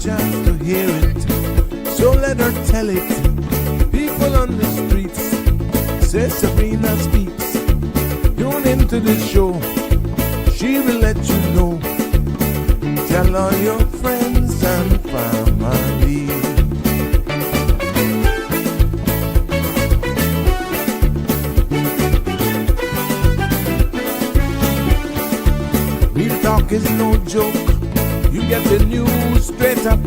chance to hear it, so let her tell it. People on the streets say Sabrina speaks. Tune into the show, she will let you know. Tell all your friends and family. Real talk is no joke. You get the news straight up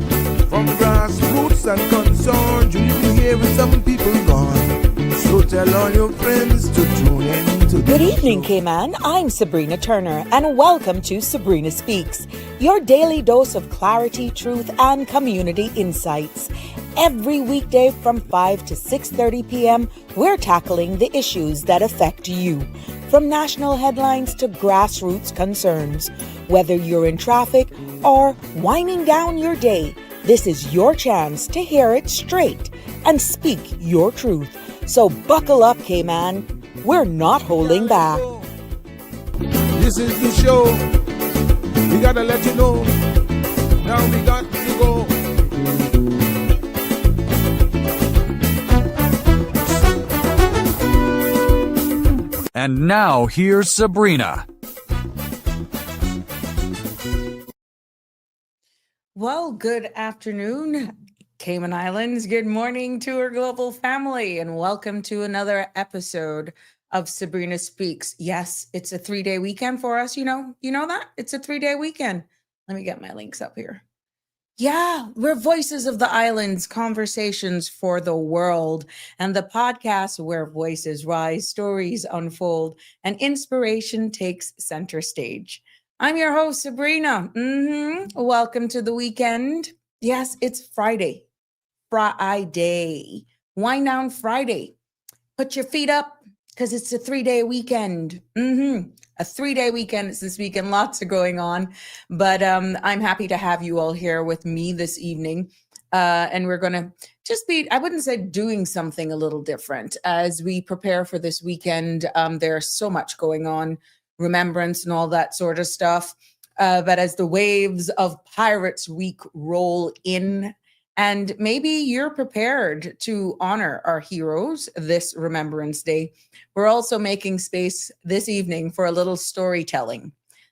from grassroots and concerns. You will hear some people gone. So tell all your friends to tune in to Good evening, Cayman. I'm Sabrina Turner, and welcome to Sabrina Speaks, your daily dose of clarity, truth, and community insights. Every weekday from 5 to 6:30 p.m., we're tackling the issues that affect you, from national headlines to grassroots concerns. Whether you're in traffic or winding down your day, this is your chance to hear it straight and speak your truth. So buckle up, Cayman. We're not holding back. This is the show. We gotta let you know. Now we got to go. And now here's Sabrina. Well, good afternoon, Cayman Islands. Good morning to our global family, and welcome to another episode of Sabrina Speaks. Yes, it's a 3-day weekend for us. You know that? It's a 3-day weekend. Let me get my links up here. Yeah, we're Voices of the Islands, conversations for the world, and the podcast where voices rise, stories unfold, and inspiration takes center stage. I'm your host, Sabrina. Welcome to the weekend. Yes, it's Friday. Wind Down Friday. Put your feet up because it's a 3-day weekend. A 3-day weekend. It's this weekend. Lots are going on. But I'm happy to have you all here with me this evening. And we're going to just be, I wouldn't say doing something a little different as we prepare for this weekend. There's so much going on. Remembrance and all that sort of stuff. But as the waves of Pirates Week roll in, and maybe you're prepared to honor our heroes this Remembrance Day, we're also making space this evening for a little storytelling,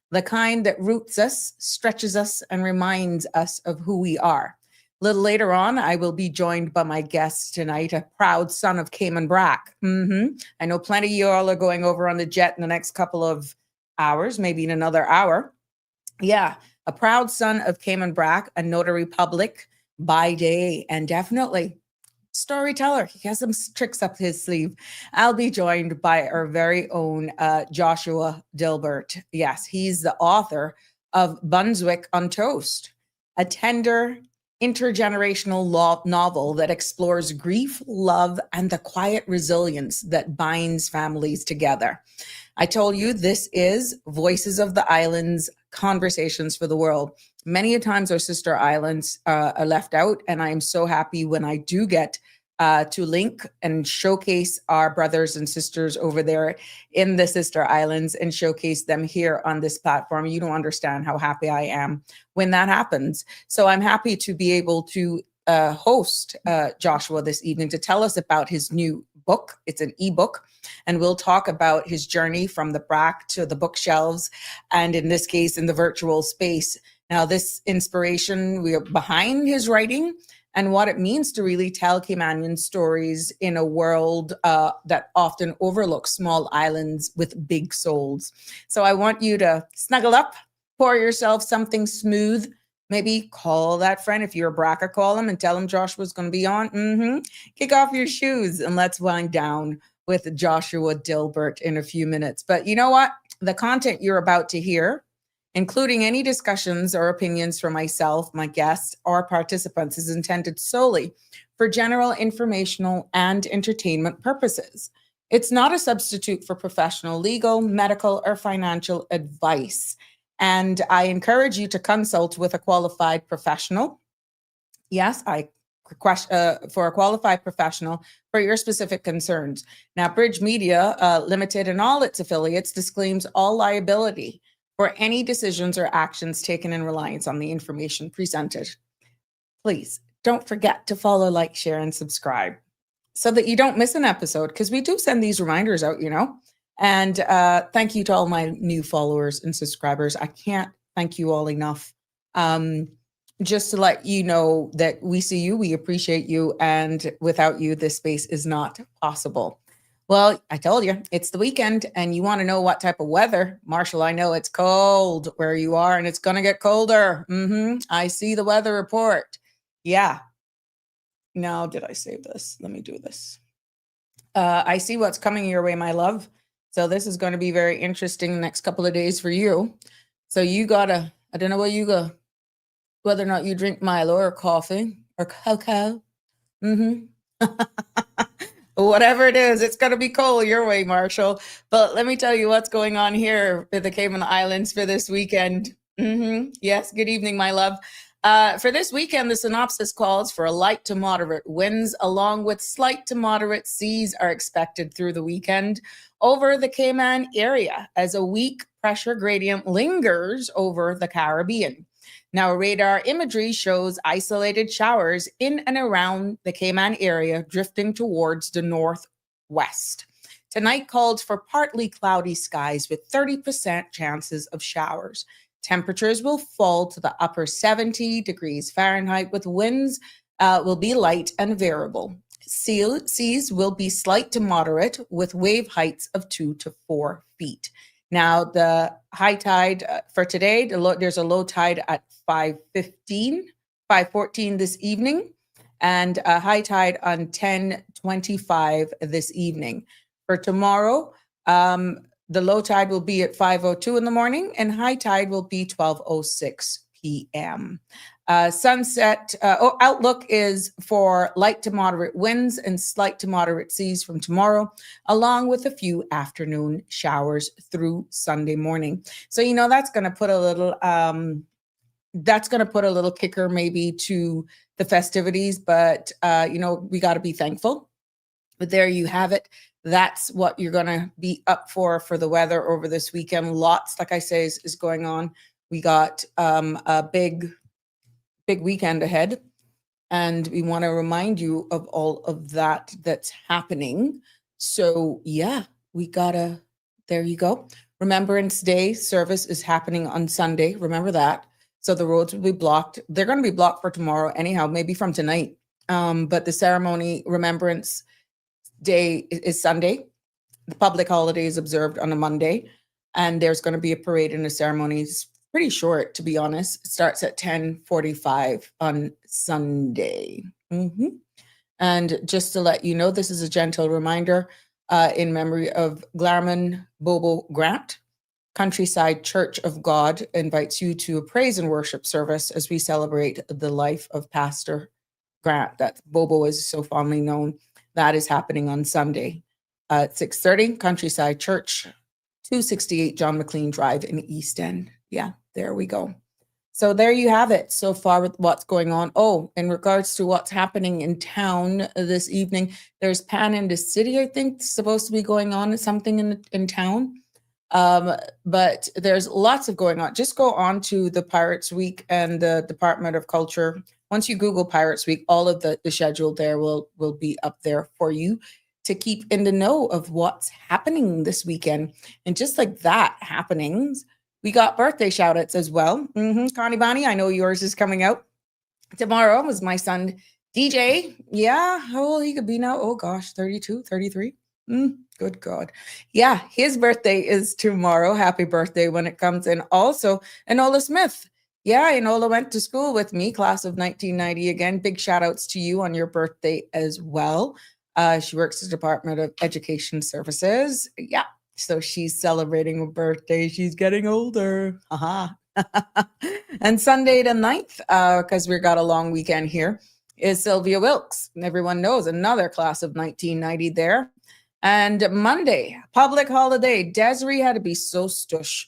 the kind that roots us, stretches us, and reminds us of who we are. A little later on, I will be joined by my guest tonight, a proud son of Cayman Brac. I know plenty of you all are going over on the jet in the next couple of hours, maybe in another hour. Yeah, a proud son of Cayman Brac, a Notary Public by day, and definitely storyteller. He has some tricks up his sleeve. I'll be joined by our very own Joshua Dilbert. Yes, he's the author of Brunswick on Toast, a tender intergenerational novel that explores grief, love, and the quiet resilience that binds families together. I told you this is Voices of the Islands, conversations for the world. Many a times our sister islands are left out, and I am so happy when I do get to link and showcase our brothers and sisters over there in the sister islands and showcase them here on this platform. You don't understand how happy I am when that happens. So I'm happy to be able to host Joshua this evening to tell us about his new book. It's an ebook, and we'll talk about his journey from the Brac to the bookshelves, and in this case, in the virtual space. Now, this inspiration, we are behind his writing and what it means to really tell Caymanian stories in a world that often overlooks small islands with big souls. So I want you to snuggle up, pour yourself something smooth, maybe call that friend. If you're a Bracker, call him and tell him Joshua's going to be on. Kick off your shoes and let's wind down with Joshua Dilbert in a few minutes. But you know what? The content you're about to hear, including any discussions or opinions from myself, my guests, or participants, is intended solely for general informational and entertainment purposes. It's not a substitute for professional legal, medical, or financial advice. And I encourage you to consult with a qualified professional. Yes, I request for a qualified professional for your specific concerns. Now, Bridge Media Limited and all its affiliates disclaims all liability for any decisions or actions taken in reliance on the information presented. please don't forget to follow, like, share, and subscribe so that you don't miss an episode, because we do send these reminders out, And thank you to all my new followers and subscribers. I can't thank you all enough. Just to let you know that we see you, we appreciate you, and without you, this space is not possible. Well, I told you, it's the weekend, and you want to know what type of weather. Marshall, I know it's cold where you are, and it's going to get colder. I see the weather report. Yeah. Now, did I save this? Let me do this. I see what's coming your way, my love. So this is going to be very interesting the next couple of days for you. So you gotta, I don't know what you go, whether or not you drink Milo or coffee or cocoa. Whatever it is, it's going to be cold your way, Marshall. But let me tell you what's going on here at the Cayman Islands for this weekend. Yes, good evening, my love. For this weekend, the synopsis calls for a light to moderate winds, along with slight to moderate seas are expected through the weekend over the Cayman area as a weak pressure gradient lingers over the Caribbean. Now, radar imagery shows isolated showers in and around the Cayman area drifting towards the northwest. Tonight called for partly cloudy skies with 30% chances of showers. Temperatures will fall to the upper 70 degrees Fahrenheit with winds will be light and variable. Seas will be slight to moderate with wave heights of 2 to 4 feet. Now, the high tide for today, there's a low tide at 5:14 this evening, and a high tide on 10:25 this evening. For tomorrow, the low tide will be at 5:02 in the morning, and high tide will be 12:06 p.m. Sunset outlook is for light to moderate winds and slight to moderate seas from tomorrow, along with a few afternoon showers through Sunday morning. So that's going to put a little kicker maybe to the festivities, but we got to be thankful. But there you have it. That's what you're going to be up for the weather over this weekend. Lots, like I say, is going on. We got a big weekend ahead, and we want to remind you of all of that's happening. So yeah, there you go. Remembrance Day service is happening on Sunday. Remember that. So the roads will be blocked. They're going to be blocked for tomorrow anyhow, maybe from tonight. But the ceremony, Remembrance Day, is Sunday. The public holiday is observed on a Monday, and there's going to be a parade and a ceremony. It's pretty short, to be honest. It starts at 10:45 on Sunday. And just to let you know, this is a gentle reminder in memory of Glarman Bobo Grant. Countryside Church of God invites you to a praise and worship service as we celebrate the life of Pastor Grant, that Bobo is so fondly known. That is happening on Sunday at 6:30, Countryside Church, 268 John McLean Drive in East End. Yeah, there we go. So there you have it so far with what's going on. Oh, in regards to what's happening in town this evening, there's Pan in the City, I think, supposed to be going on, something in town. But there's lots of going on. Just go on to the Pirates Week and the Department of Culture. Once you Google Pirates Week, all of the schedule there will be up there for you to keep in the know of what's happening this weekend. And just like that happenings, we got birthday shout outs as well. Connie Bonnie, I know yours is coming out tomorrow. Was my son DJ. Yeah, how old he could be now? Oh gosh, 32, 33. Good God. Yeah, his birthday is tomorrow. Happy birthday when it comes in. Also, Enola Smith. Yeah, Enola went to school with me, class of 1990 again. Big shout outs to you on your birthday as well. She works at the Department of Education Services. Yeah, so she's celebrating her birthday. She's getting older. And Sunday the 9th, because we got a long weekend here, is Sylvia Wilkes. Everyone knows, another class of 1990 there. And Monday, public holiday. Desiree had to be so stush.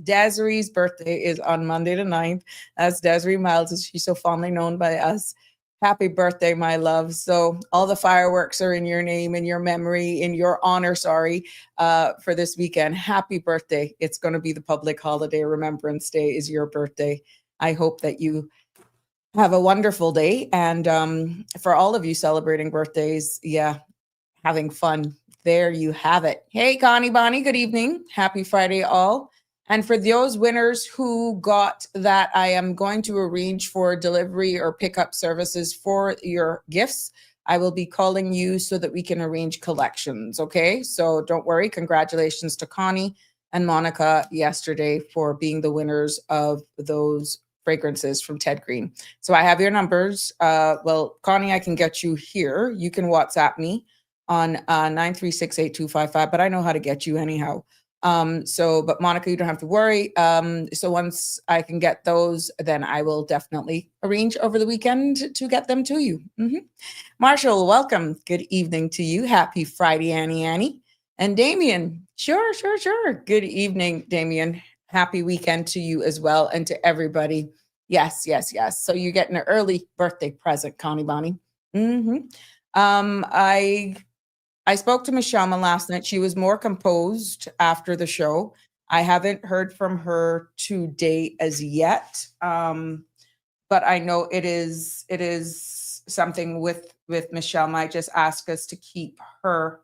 Desiree's birthday is on Monday the 9th. That's Desiree Miles, as she's so fondly known by us. Happy birthday, my love. So all the fireworks are in your name, in your memory, in your honor, for this weekend. Happy birthday. It's going to be the public holiday. Remembrance Day is your birthday. I hope that you Have a wonderful day. And for all of you celebrating birthdays, yeah, having fun. There you have it. Hey, Connie Bonnie, good evening. Happy Friday, all. And for those winners who got that, I am going to arrange for delivery or pickup services for your gifts. I will be calling you so that we can arrange collections. Okay. So don't worry. Congratulations to Connie and Monica yesterday for being the winners of those fragrances from Ted Green. So I have your numbers. Well, Connie, I can get you here. You can WhatsApp me on 9368255, but I know how to get you anyhow. But Monica, you don't have to worry. So once I can get those, then I will definitely arrange over the weekend to get them to you. Marshall, welcome. Good evening to you. Happy Friday, Annie. And Damien, sure. Good evening, Damien. Happy weekend to you as well, and to everybody. Yes. So you get an early birthday present, Connie Bonnie. I spoke to Michelle last night. She was more composed after the show. I haven't heard from her to date as yet, but I know it is something with Michelle. I just ask us to keep her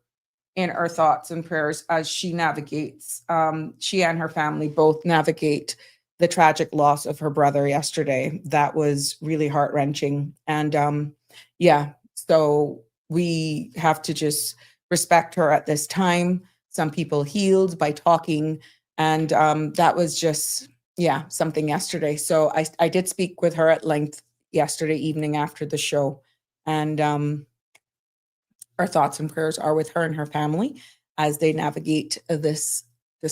in our thoughts and prayers as she navigates. She and her family both navigate the tragic loss of her brother yesterday. That was really heart-wrenching. And so we have to just respect her at this time. Some people healed by talking, and that was just, something yesterday. So I did speak with her at length yesterday evening after the show, and our thoughts and prayers are with her and her family as they navigate this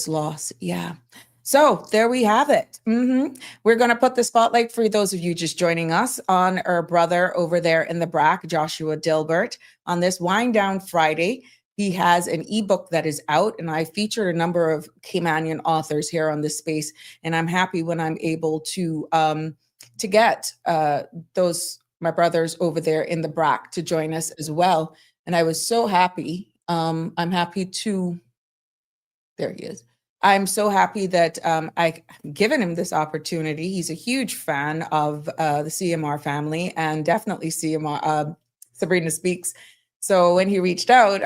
loss. Yeah. So there we have it. We're going to put the spotlight for those of you just joining us on our brother over there in the Brac, Joshua Dilbert, on this Wind Down Friday. He has an ebook that is out, and I featured a number of Caymanian authors here on this space, and I'm happy when I'm able to get my brothers over there in the Brac to join us as well. And I was so happy. I'm happy to. There he is. I'm so happy that I've given him this opportunity. He's a huge fan of the CMR family, and definitely CMR, Sabrina Speaks. So when he reached out,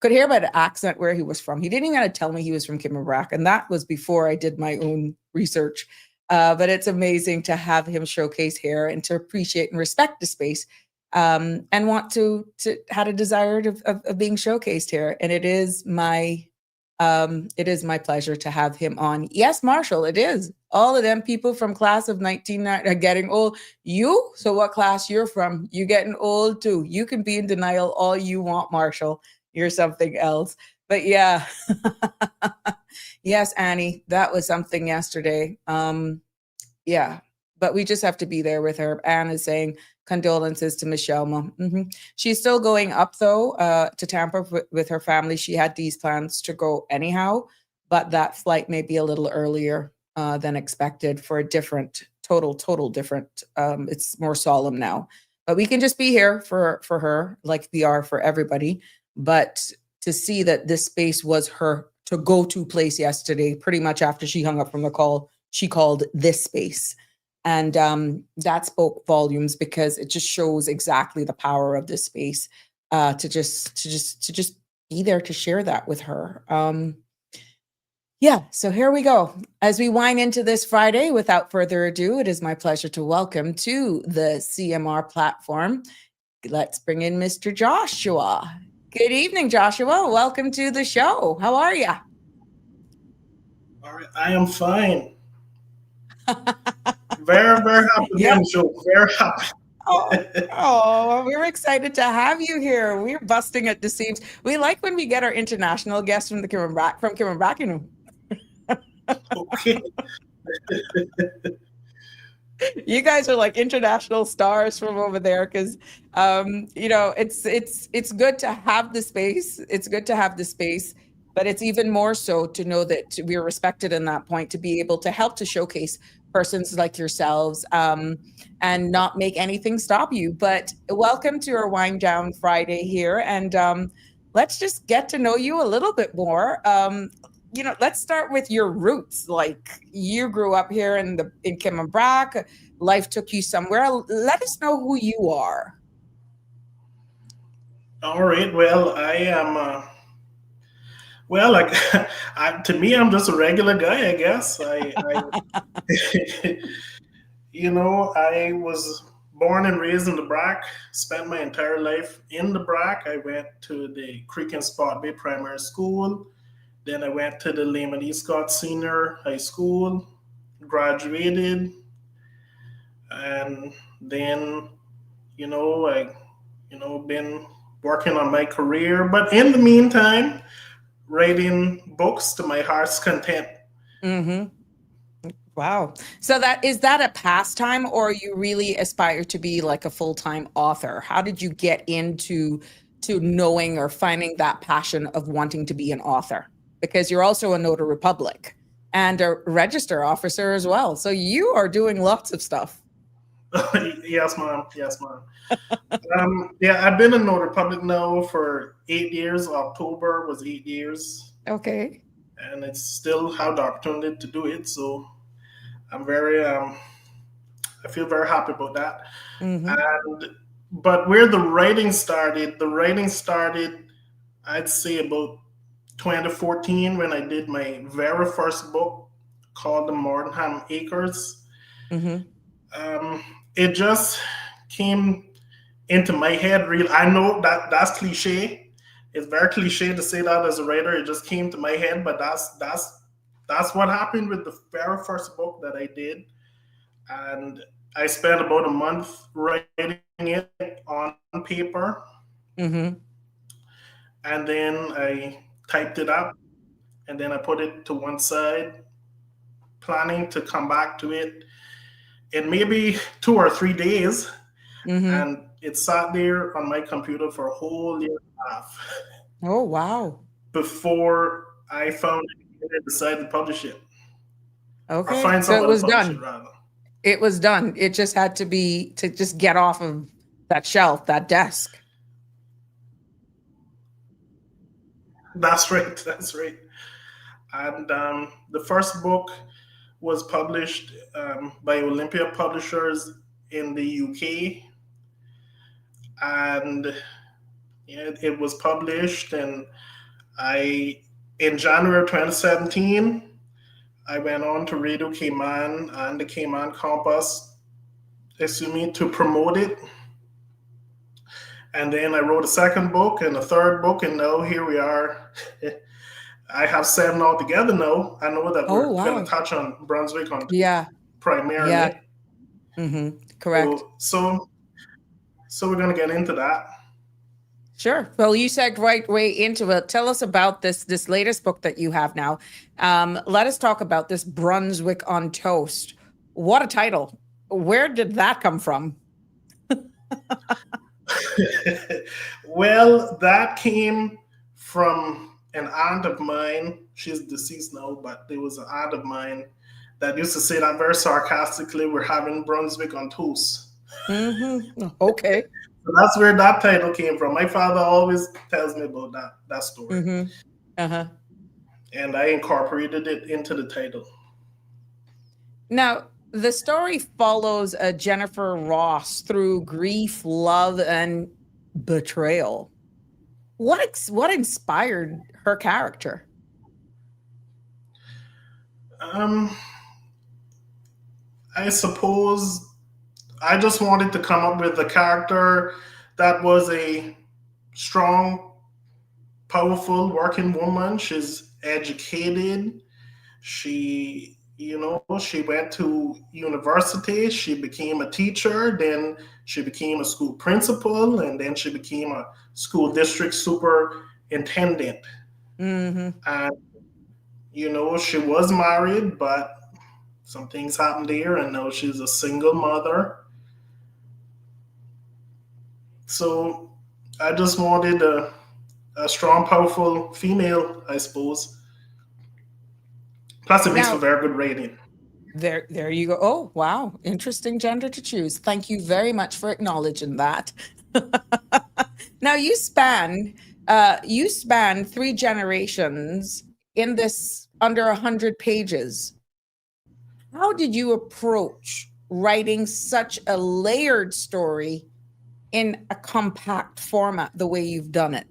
could hear by the accent where he was from. He didn't even have to tell me he was from Cayman Brac, and that was before I did my own research. But it's amazing to have him showcase here and to appreciate and respect the space, and want to had a desire of being showcased here. And it is my pleasure to have him on. Yes, Marshall, it is. All of them people from class of 1990 are getting old. You? So what class you're from? You getting old too. You can be in denial all you want, Marshall. You're something else. But yeah. Yes, Annie, that was something yesterday. But we just have to be there with her. Anne is saying condolences to Michelle. She's still going up, though, to Tampa with her family. She had these plans to go anyhow, but that flight may be a little earlier than expected for a different, total different. It's more solemn now. But we can just be here for her like we are for everybody. But to see that this space was her to go-to place yesterday, pretty much after she hung up from the call, she called this space. And that spoke volumes, because it just shows exactly the power of this space to just be there to share that with her. So here we go. As we wind into this Friday, without further ado, it is my pleasure to welcome to the CMR platform. Let's bring in Mr. Joshua. Good evening, Joshua. Welcome to the show. How are you? All right, I am fine. Very happy to be on the show. Very happy. We're excited to have you here. We're busting at the seams. We like when we get our international guests from Cayman Brac, you know. Okay. You guys are like international stars from over there, because it's good to have the space. It's good to have the space, but it's even more so to know that we're respected in that point, to be able to help to showcase persons like yourselves, and not make anything stop you. But welcome to our Wind Down Friday here, and let's just get to know you a little bit more. let's start with your roots. Like, you grew up here in Cayman Brac. Life took you somewhere. Let us know who you are. All right. Well, I am. Well, like to me, I'm just a regular guy, I guess. I was born and raised in the Brac. Spent my entire life in the Brac. I went to the Creek and Spot Bay Primary School. Then I went to the Lehman E. Scott Senior High School. Graduated, and then been working on my career. But in the meantime, writing books to my heart's content. Mm-hmm. Wow. So is that a pastime, or you really aspire to be like a full-time author? How did you get into knowing or finding that passion of wanting to be an author? Because you're also a Notary Public and a register officer as well. So you are doing lots of stuff. Yes, ma'am. Yes, ma'am. Yeah, I've been in Notary Public now for 8 years. October was 8 years. Okay. And it's still have the opportunity to do it. So I'm I feel very happy about that. Mm-hmm. But where the writing started, I'd say about 2014 when I did my very first book called The Mordenham Acres. Mm-hmm. It just came into my head. Real, I know that's cliche. It's very cliche to say that as a writer. It just came to my head, but that's what happened with the very first book that I did. And I spent about a month writing it on paper. Mm-hmm. And then I typed it up, and then I put it to one side, planning to come back to it in maybe 2 or 3 days. Mm-hmm. And it sat there on my computer for a whole year and a half. Oh, wow. Before I found it and decided to publish it. Okay. Or find So it was done. It was done. It just had to just get off of that shelf, that desk. That's right. And the first book was published by Olympia Publishers in the UK. And it was published, and in January 2017, I went on to Radio Cayman and the Cayman Compass, to promote it. And then I wrote a second book and a third book, and now here we are. I have 7 altogether now. I know that we're going to touch on Brunswick primarily. Yeah. Mm-hmm. Correct. So we're going to get into that. Sure. Well, you said right way into it. Tell us about this latest book that you have now. Let us talk about this Brunswick on Toast. What a title. Where did that come from? Well, that came from an aunt of mine. She's deceased now, but there was an aunt of mine that used to say that very sarcastically, we're having Brunswick on toast. Mm-hmm. Okay. So that's where that title came from. My father always tells me about that story. Mm-hmm. Uh-huh. And I incorporated it into the title. Now, the story follows Jennifer Ross through grief, love, and betrayal. What inspired her character? I suppose I just wanted to come up with a character that was a strong, powerful working woman. She's educated. She went to university. She became a teacher. Then she became a school principal, and then she became a school district superintendent. Mm-hmm. And she was married, but some things happened there, and now she's a single mother. So I just wanted a strong, powerful female, I suppose. Plus, it makes for very good rating. There you go. Oh, wow. Interesting gender to choose. Thank you very much for acknowledging that. Now, you span 3 generations in this under 100 pages. How did you approach writing such a layered story in a compact format the way you've done it?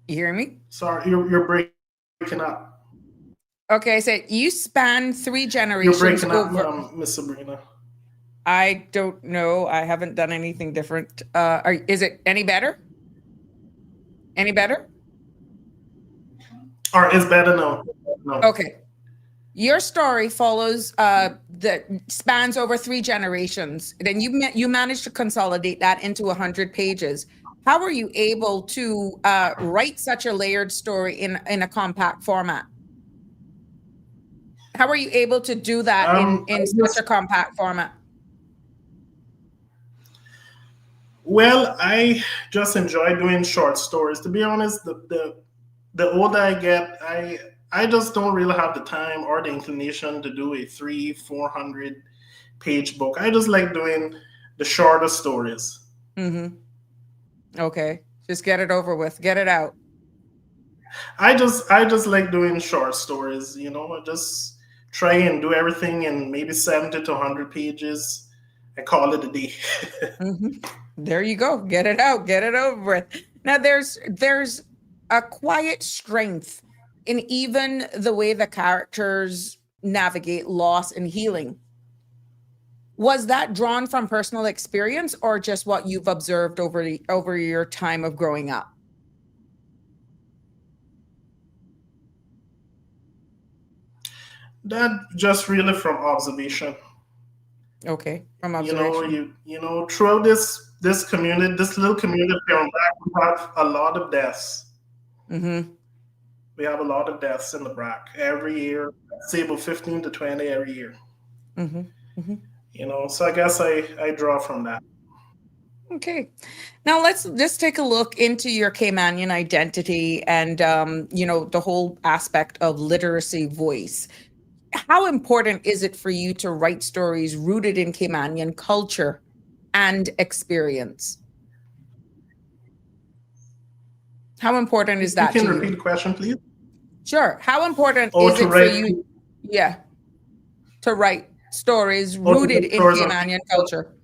You hear me? Sorry, you're breaking up. Okay, I said you span 3 You're generations breaking up, over. Miss Sabrina. I don't know. I haven't done anything different. Is it any better? Any better? Or is better now? No. Okay. Your story follows that spans over 3 generations. Then you managed to consolidate that into 100 pages. How were you able to write such a layered story in a compact format? How were you able to do that in such a compact format? Well, I just enjoy doing short stories. To be honest, the older I get, I just don't really have the time or the inclination to do a 300-400 page book. I just like doing the shorter stories. Mm-hmm. Okay, just get it over with, get it out. I just like doing short stories. I just try and do everything in maybe 70 to 100 pages and call it a day. Mm-hmm. There you go. Get it out. Get it over with. Now there's a quiet strength in even the way the characters navigate loss and healing. Was that drawn from personal experience or just what you've observed over your time of growing up? That just really from observation. Okay, from observation. Throughout this community, this little community here in Brac, we have a lot of deaths. Mm-hmm. We have a lot of deaths in the Brac every year. I'd say about 15 to 20 every year. Mm-hmm. Mm-hmm. So I guess I draw from that. Okay. Now let's just take a look into your Caymanian identity and, the whole aspect of literacy voice. How important is it for you to write stories rooted in Caymanian culture and experience? How important is that to you? You can repeat the question, please? Sure. How important is it for you? Yeah. To write stories rooted in Caymanian culture.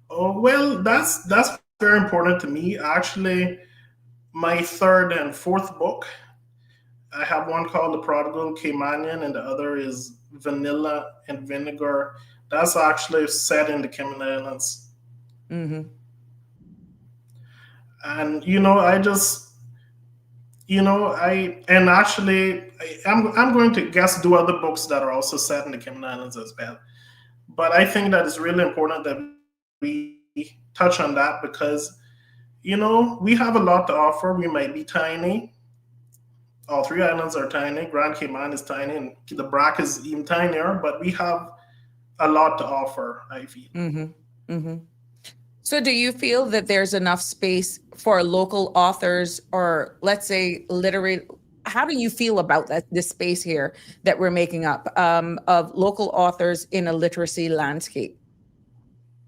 Oh, well, that's very important to me. Actually, my 3rd and 4th book, I have one called The Prodigal Caymanian, and the other is Vanilla and Vinegar. That's actually set in the Cayman Islands. Mm-hmm. And I'm going to guess do other books that are also set in the Cayman Islands as well. But I think that it's really important that we touch on that because, we have a lot to offer. We might be tiny. All 3 islands are tiny. Grand Cayman is tiny, and the Brac is even tinier. But we have a lot to offer, I feel. Mm-hmm. Mm-hmm. So do you feel that there's enough space for local authors or let's say literary? How do you feel about this space here that we're making up of local authors in a literacy landscape?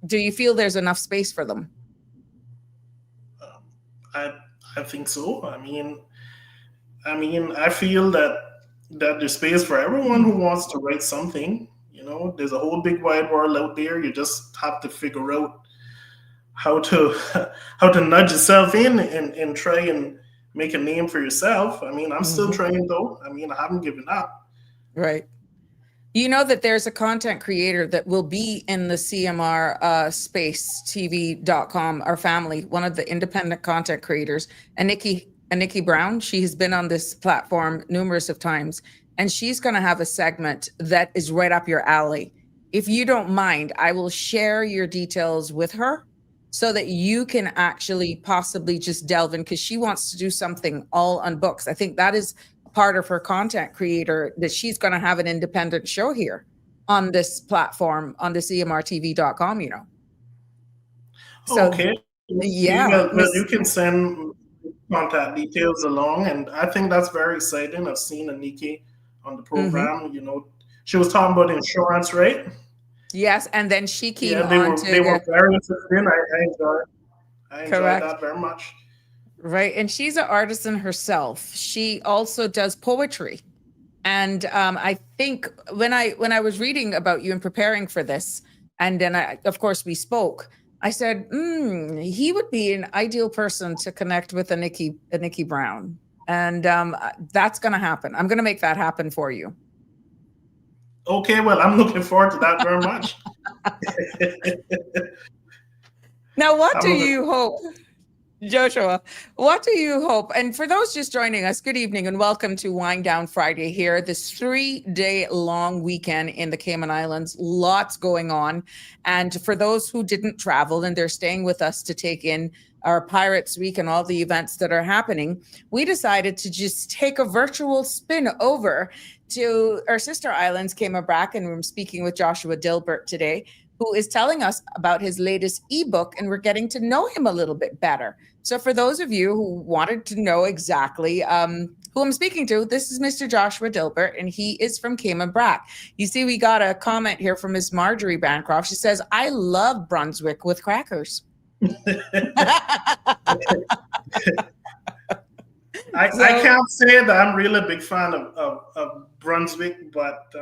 Do you feel there's enough space for them? I think so. I mean, I feel that there's space for everyone who wants to write something. There's a whole big wide world out there. You just have to figure out how to nudge yourself in and try and make a name for yourself. I'm still trying though. I haven't given up. Right. You know that there's a content creator that will be in the CMR space TV.com, our family, one of the independent content creators, and Nikki Brown. She has been on this platform numerous of times, and she's going to have a segment that is right up your alley. If you don't mind, I will share your details with her so that you can actually possibly just delve in because she wants to do something all on books. I think that is part of her content creator that she's going to have an independent show here on this platform on the cmrtv.com, So, okay. Yeah. Well, you can send contact details along, and I think that's very exciting. I've seen Aniki on the program. She was talking about insurance, right? Yes, and then she came Yeah, on to they were very interested in. I enjoyed correct. that very much. Right. And she's an artisan herself. She also does poetry. And I think when I was reading about you and preparing for this, and then of course we spoke, I said, he would be an ideal person to connect with a Nikki Brown. And that's going to happen. I'm going to make that happen for you. Okay, well, I'm looking forward to that very much. Now, what do you hope? Joshua, what do you hope? And for those just joining us, good evening and welcome to Wind Down Friday here, this 3-day long weekend in the Cayman Islands. Lots going on. And for those who didn't travel and they're staying with us to take in our Pirates Week and all the events that are happening, we decided to just take a virtual spin over to our sister islands, Cayman Brac, and we're speaking with Joshua Dilbert today, who is telling us about his latest ebook, and we're getting to know him a little bit better. So for those of you who wanted to know exactly who I'm speaking to, this is Mr. Joshua Dilbert, and he is from Cayman Brac. You see, we got a comment here from Miss Marjorie Bancroft. She says, I love Brunswick with crackers. I can't say that I'm really a big fan of Brunswick, but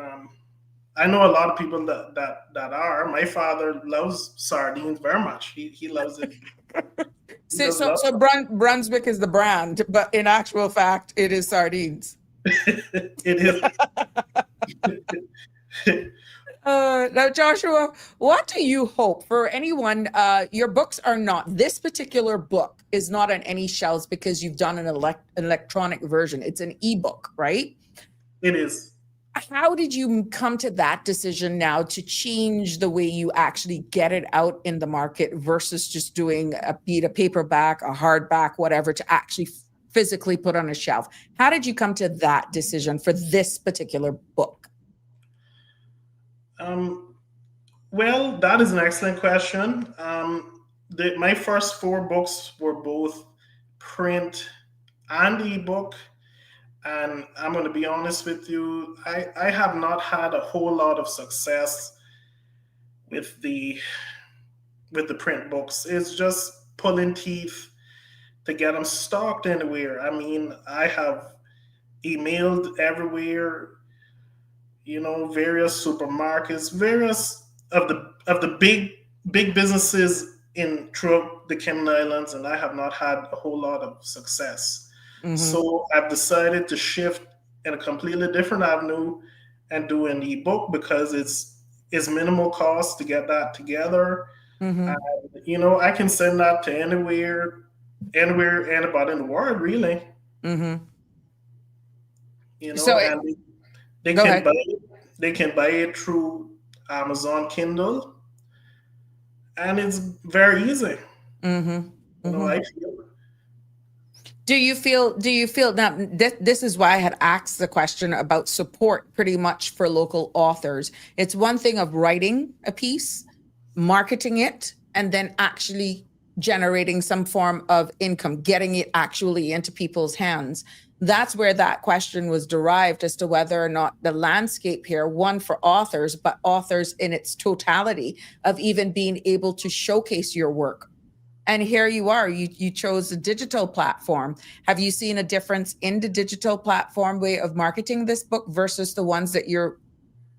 I know a lot of people that are. My father loves sardines very much. He loves it. So Brunswick is the brand, but in actual fact, it is sardines. It is. Now, Joshua, what do you hope for anyone? Your books are not, this particular book is not on any shelves because you've done an electronic version. It's an ebook, right? It is. How did you come to that decision now to change the way you actually get it out in the market versus just doing a paperback, a hardback, whatever, to actually physically put on a shelf? How did you come to that decision for this particular book? Well, that is an excellent question. My first 4 books were both print and ebook. And I'm going to be honest with you, I have not had a whole lot of success with the print books. It's just pulling teeth to get them stocked anywhere. I mean, I have emailed everywhere, various supermarkets, various of the big businesses throughout the Cayman Islands, and I have not had a whole lot of success. Mm-hmm. So I've decided to shift in a completely different avenue and do an ebook because it's minimal cost to get that together. Mm-hmm. And, I can send that to anybody in the world, really. Mm-hmm. And they can buy it through Amazon Kindle, and it's very easy. Mm-hmm. I feel. Do you feel now, this is why I had asked the question about support pretty much for local authors. It's one thing of writing a piece, marketing it, and then actually generating some form of income, getting it actually into people's hands. That's where that question was derived as to whether or not the landscape here, one for authors, but authors in its totality of even being able to showcase your work. And here you are, you chose a digital platform. Have you seen a difference in the digital platform way of marketing this book versus the ones that you're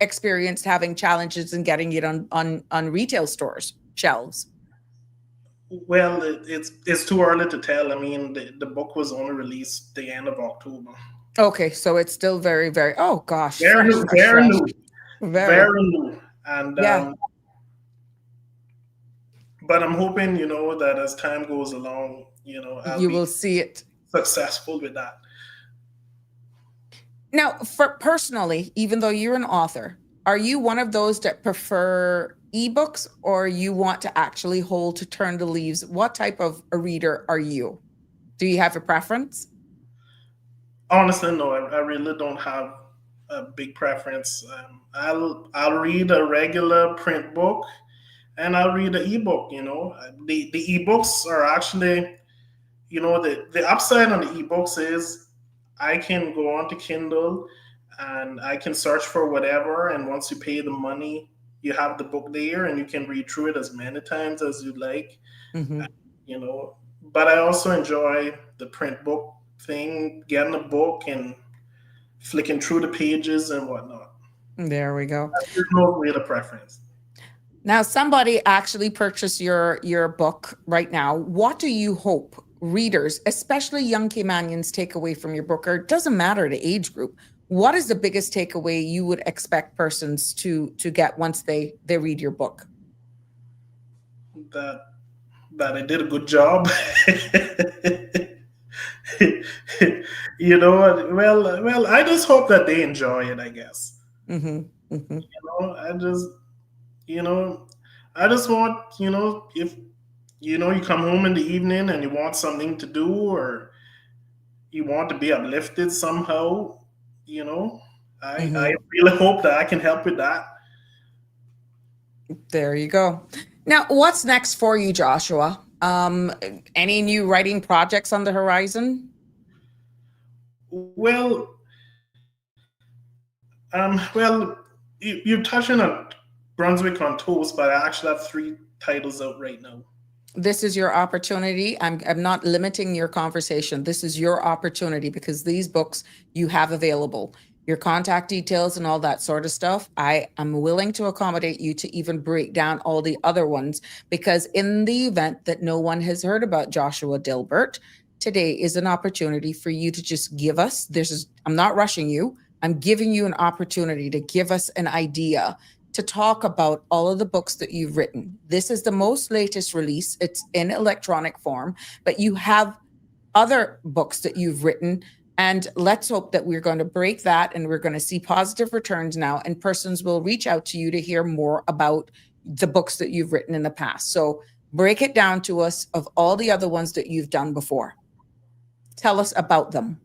experienced having challenges in getting it on retail stores shelves? Well, it's too early to tell. I mean, the book was only released the end of October. Okay, so it's still very, very, oh gosh. Very new. And yeah. But I'm hoping, that as time goes along, you will see it successful with that. Now, for personally, even though you're an author, are you one of those that prefer ebooks or you want to actually hold to turn the leaves? What type of a reader are you? Do you have a preference? Honestly, no, I really don't have a big preference. I'll read a regular print book. And I'll read the ebook. The ebooks are actually, the upside on the ebooks is I can go on to Kindle and I can search for whatever. And once you pay the money, you have the book there, and you can read through it as many times as you like. Mm-hmm. You know, but I also enjoy the print book thing, getting a book and flicking through the pages and whatnot. There we go. There's no real preference. Now, somebody actually purchased your book right now. What do you hope readers, especially young Caymanians, take away from your book? Or it doesn't matter the age group. What is the biggest takeaway you would expect persons to get once they read your book? That I did a good job. You know, well, I just hope that they enjoy it, I guess. Mm-hmm. Mm-hmm. You know, I just want, if you come home in the evening and you want something to do, or you want to be uplifted somehow, I really hope that I can help with that. There you go. Now, what's next for you, Joshua? Any new writing projects on the horizon? Well, you're touching on Brunswick on Toast, but I actually have 3 titles out right now. This is your opportunity. I'm not limiting your conversation. This is your opportunity, because these books you have available, your contact details and all that sort of stuff. I am willing to accommodate you to even break down all the other ones, because in the event that no one has heard about Joshua Dilbert, today is an opportunity for you to just give us, I'm not rushing you. I'm giving you an opportunity to give us an idea, to talk about all of the books that you've written. This is the most latest release. It's in electronic form, but you have other books that you've written. And let's hope that we're going to break that, and we're going to see positive returns now, and persons will reach out to you to hear more about the books that you've written in the past. So break it down to us of all the other ones that you've done before. Tell us about them.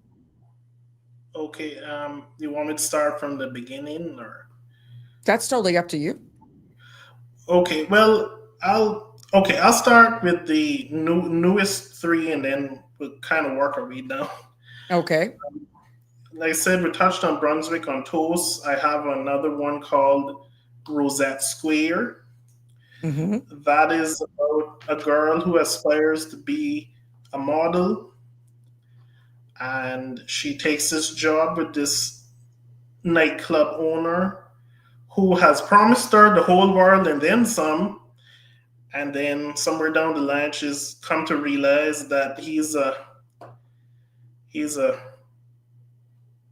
Okay, you want me to start from the beginning, or? That's totally up to you. Okay, well, I'll start with the newest 3, and then we'll kind of work our way down. Okay. Like I said, we touched on Brunswick on Toast. I have another one called Rosette Square. Mm-hmm. That is about a girl who aspires to be a model, and she takes this job with this nightclub owner who has promised her the whole world and then some. And then somewhere down the line, she's come to realize that he's a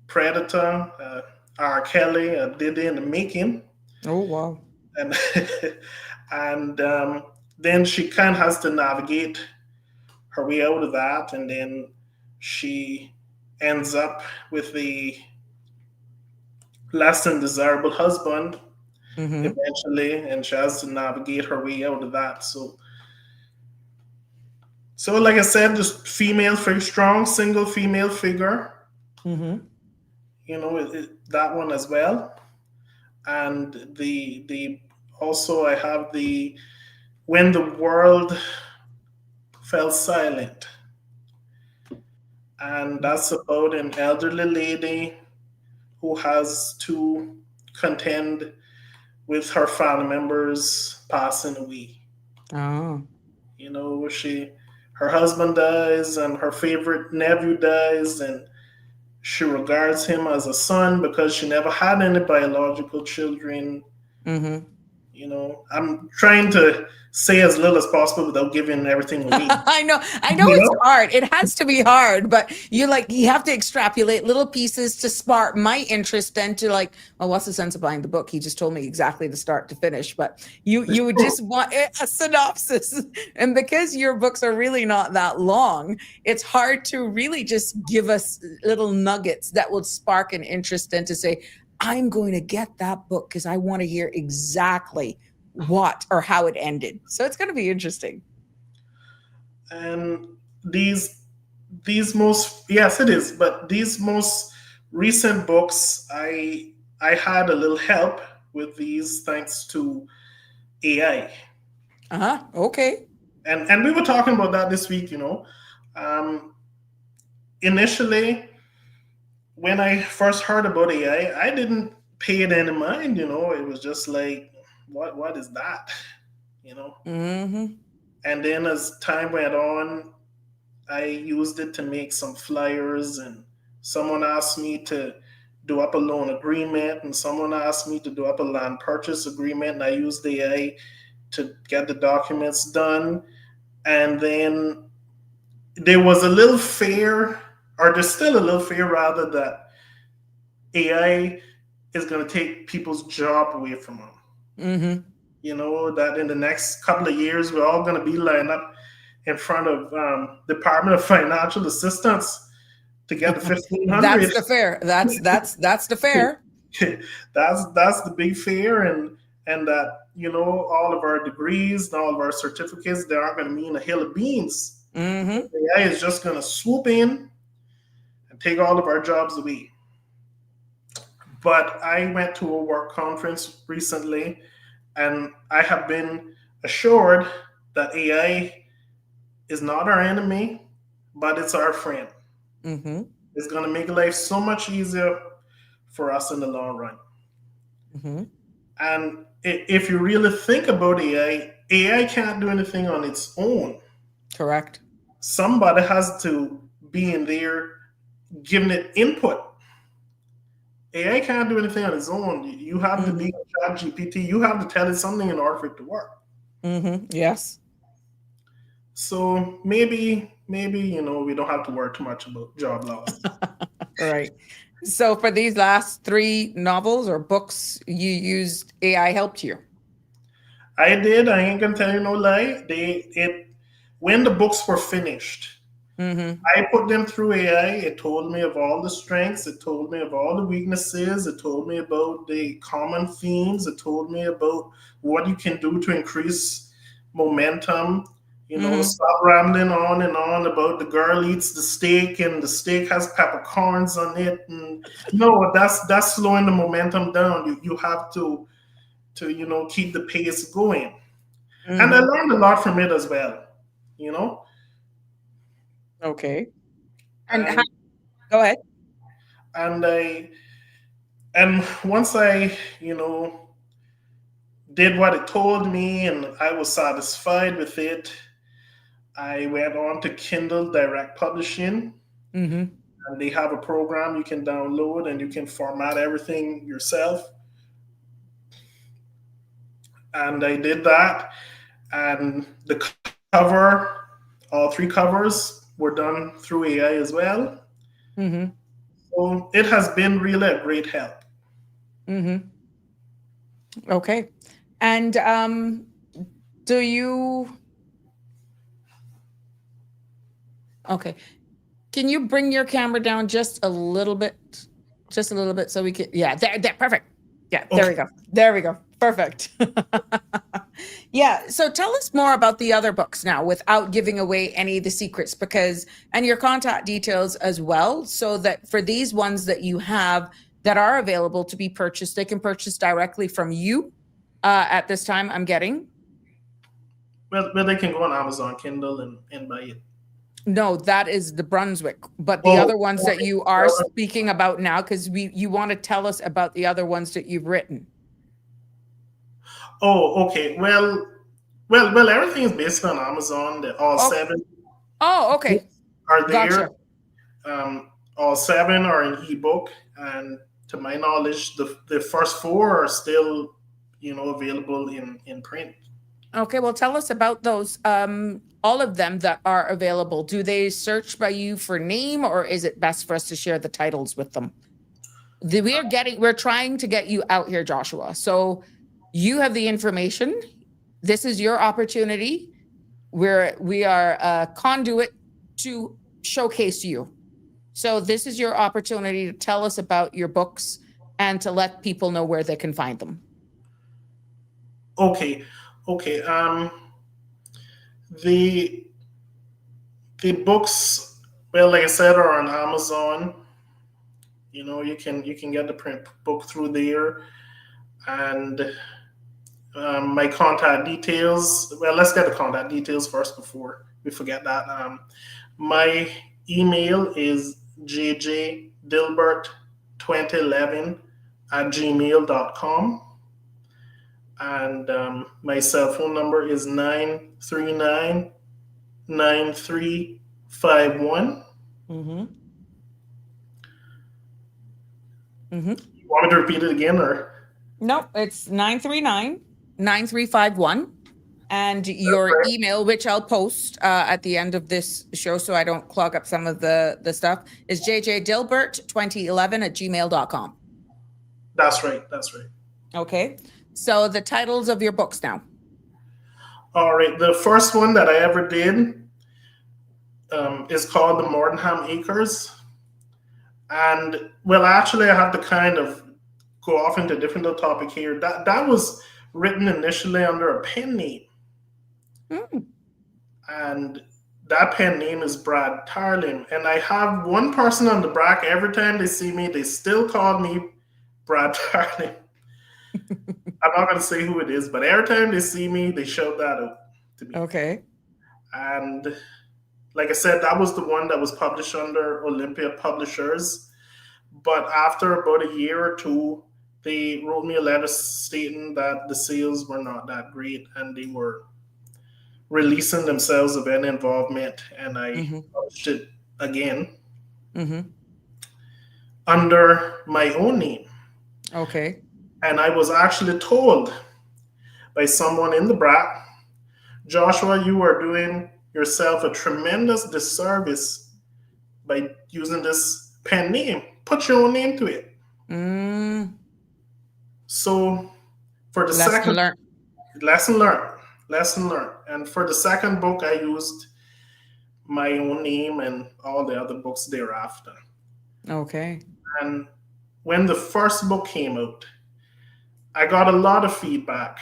predator, R. Kelly, a Diddy in the making. Oh, wow. And and then she kind of has to navigate her way out of that, and then she ends up with the less than desirable husband eventually, and she has to navigate her way out of that. So like I said, just female figure, strong single female figure. Mm-hmm. That one as well. And the also I have the When the World Fell Silent, and that's about an elderly lady who has to contend with her family members passing away. Oh. Her husband dies, and her favorite nephew dies, and she regards him as a son because she never had any biological children. Mm-hmm. I'm trying to say as little as possible without giving everything away. I know it's hard. It has to be hard, but you have to extrapolate little pieces to spark my interest, then to well, what's the sense of buying the book? He just told me exactly the start to finish, but you would just want a synopsis. And because your books are really not that long, it's hard to really just give us little nuggets that will spark an interest, and to say, I'm going to get that book because I want to hear exactly what or how it ended. So it's going to be interesting. And these most, yes, it is. But these most recent books, I had a little help with these thanks to AI. Okay. And we were talking about that this week. Initially, when I first heard about AI, I didn't pay it any mind. It was just like, what is that? Mm-hmm. And then as time went on, I used it to make some flyers, and someone asked me to do up a loan agreement, and someone asked me to do up a land purchase agreement, and I used AI to get the documents done. And then there was a little fear, or there's still a little fear rather, that AI is going to take people's job away from them. Mm-hmm. That in the next couple of years, we're all going to be lined up in front of Department of Financial Assistance to get the 1500. That's the fair. That's the fair. that's the big fear, and that all of our degrees and all of our certificates, they aren't going to mean a hill of beans. Mm-hmm. AI is just going to swoop in and take all of our jobs away. But I went to a work conference recently, and I have been assured that AI is not our enemy, but it's our friend. Mm-hmm. It's going to make life so much easier for us in the long run. Mm-hmm. And if you really think about AI can't do anything on its own. Correct. Somebody has to be in there giving it input. AI can't do anything on its own. You have to be a ChatGPT. You have to tell it something in order for it to work. Mm-hmm. Yes. So maybe we don't have to worry too much about job loss. Right. So for these last 3 novels or books, you used AI helped you. I did. I ain't gonna tell you no lie. When the books were finished, I put them through AI. It told me of all the strengths. It told me of all the weaknesses. It told me about the common themes. It told me about what you can do to increase momentum. Stop rambling on and on about the girl eats the steak and the steak has peppercorns on it. And that's slowing the momentum down. You have to keep the pace going. And I learned a lot from it as well. Okay. And go ahead. And once I did what it told me and I was satisfied with it, I went on to Kindle Direct Publishing. And they have a program you can download and you can format everything yourself. And I did that. And the cover, all 3 covers were done through AI as well. So it has been really a great help. Okay. And do you... Okay. Can you bring your camera down just a little bit? Just a little bit so we can... Yeah, there, perfect. Yeah, there we go. There we go. Perfect. Yeah. So tell us more about the other books now without giving away any of the secrets, and your contact details as well, so that for these ones that you have that are available to be purchased, they can purchase directly from you at this time, I'm getting. Well, they can go on Amazon Kindle and buy it. No, that is the Brunswick, but the other ones that you are speaking about now, because you want to tell us about the other ones that you've written. Oh, okay. Well, everything is based on Amazon. All 7. Oh, okay. Are there? Gotcha. All 7 are in ebook, and to my knowledge, the first 4 are still, available in print. Okay, well, tell us about those. All of them that are available. Do they search by you for name, or is it best for us to share the titles with them? We're trying to get you out here, Joshua. So you have the information. This is your opportunity. We are a conduit to showcase you. So this is your opportunity to tell us about your books and to let people know where they can find them. Okay. The books, well, like I said, are on Amazon. You can get the print book through there, and my contact details. Well, let's get the contact details first before we forget that. My email is jjdilbert2011@gmail.com. And my cell phone number is 939-9351. Mm-hmm. You want me to repeat it again, or? No, it's 939-9351. And your email, which I'll post at the end of this show so I don't clog up some of the stuff, is jjdilbert2011@gmail.com. That's right. Okay. So the titles of your books now. All right. The first one that I ever did is called The Mordenham Acres. And, well, actually, I have to kind of go off into a different little topic here. That was written initially under a pen name. And that pen name is Brad Tarlim. And I have one person on the Brac, every time they see me, they still call me Brad Tarlim. I'm not going to say who it is, but every time they see me, they shout that out to me. Okay. And like I said, that was the one that was published under Olympia Publishers. But after about a year or two, they wrote me a letter stating that the sales were not that great and they were releasing themselves of any involvement. And I published it again under my own name. Okay. And I was actually told by someone in the Brac, Joshua, you are doing yourself a tremendous disservice by using this pen name. Put your own name to it. So for the lesson learned. And for the second book, I used my own name and all the other books thereafter. Okay. And when the first book came out, I got a lot of feedback.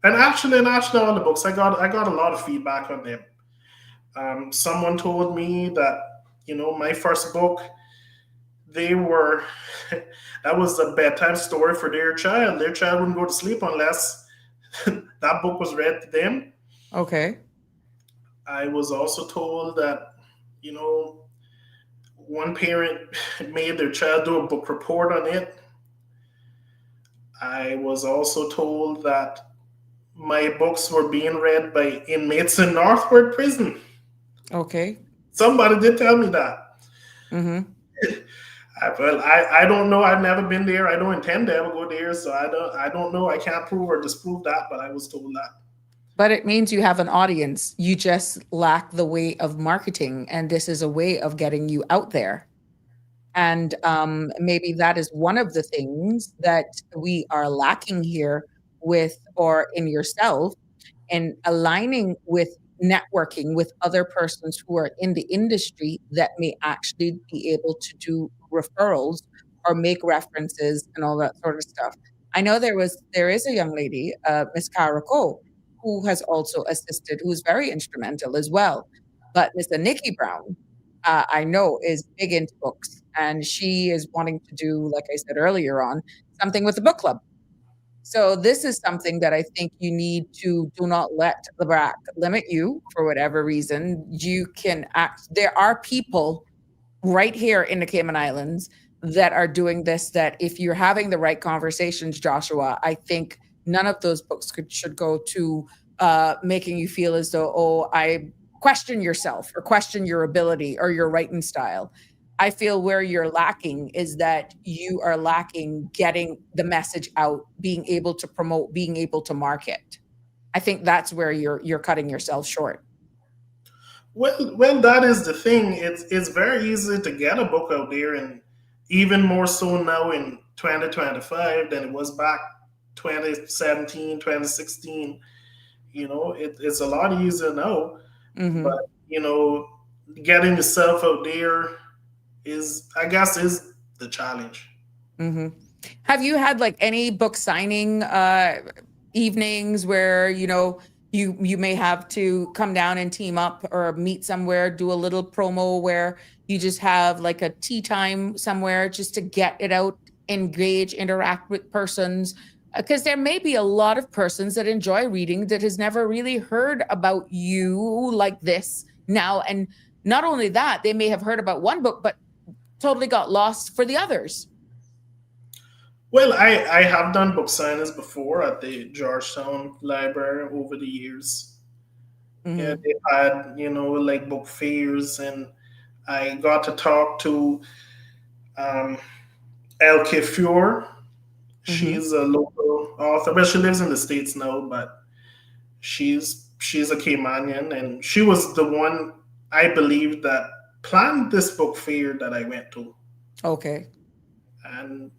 And actually all the books, I got a lot of feedback on them. Someone told me that, my first book, that was a bedtime story for their child. Their child wouldn't go to sleep unless that book was read to them. Okay. I was also told that, one parent made their child do a book report on it. I was also told that my books were being read by inmates in Northward Prison. Okay. Somebody did tell me that. Well, I don't know. I've never been there. I don't intend to ever go there, so I don't know. I can't prove or disprove that, but I was told that. But it means you have an audience. You just lack the way of marketing, and this is a way of getting you out there. And maybe that is one of the things that we are lacking here with, or in yourself, and aligning with networking with other persons who are in the industry that may actually be able to do referrals or make references and all that sort of stuff. I know there is a young lady, Miss Carrico, who has also assisted, who's very instrumental as well. But Miss Nikki Brown, I know, is big into books, and she is wanting to do, like I said earlier on, something with the book club. So this is something that I think you need to do not let the Brac limit you for whatever reason. You can act. There are people right here in the Cayman Islands that are doing this, that if you're having the right conversations, Joshua, I think none of those books should go to making you feel as though, I question yourself or question your ability or your writing style. I feel where you're lacking is that you are lacking getting the message out, being able to promote, being able to market. I think that's where you're cutting yourself short. Well, that is the thing. It's very easy to get a book out there, and even more so now in 2025 than it was back 2017, 2016. It's a lot easier now. But getting yourself out there is the challenge. Have you had like any book signing evenings where you may have to come down and team up or meet somewhere, do a little promo where you just have like a tea time somewhere just to get it out, engage, interact with persons? Because there may be a lot of persons that enjoy reading that has never really heard about you like this now. And not only that, they may have heard about one book, but totally got lost for the others? Well, I have done book signings before at the Georgetown Library over the years. Yeah, Mm-hmm. they had, like book fairs, and I got to talk to um, Elke Fior. Mm-hmm. She's a local author. Well, she lives in the States now, but she's a Caymanian, and she was the one I believe that planned this book fair that I went to. Okay. And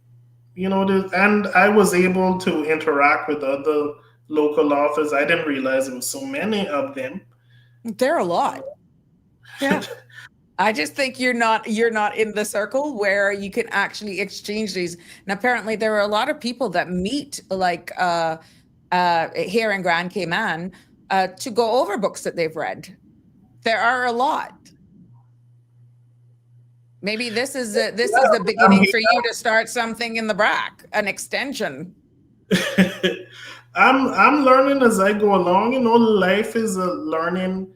and I was able to interact with other local authors. I didn't realize there was so many of them. There are a lot. Yeah. I just think you're not in the circle where you can actually exchange these. And apparently there are a lot of people that meet like here in Grand Cayman to go over books that they've read. There are a lot. Maybe this is the beginning for you to start something in the Brac, an extension. I'm learning as I go along. Life is a learning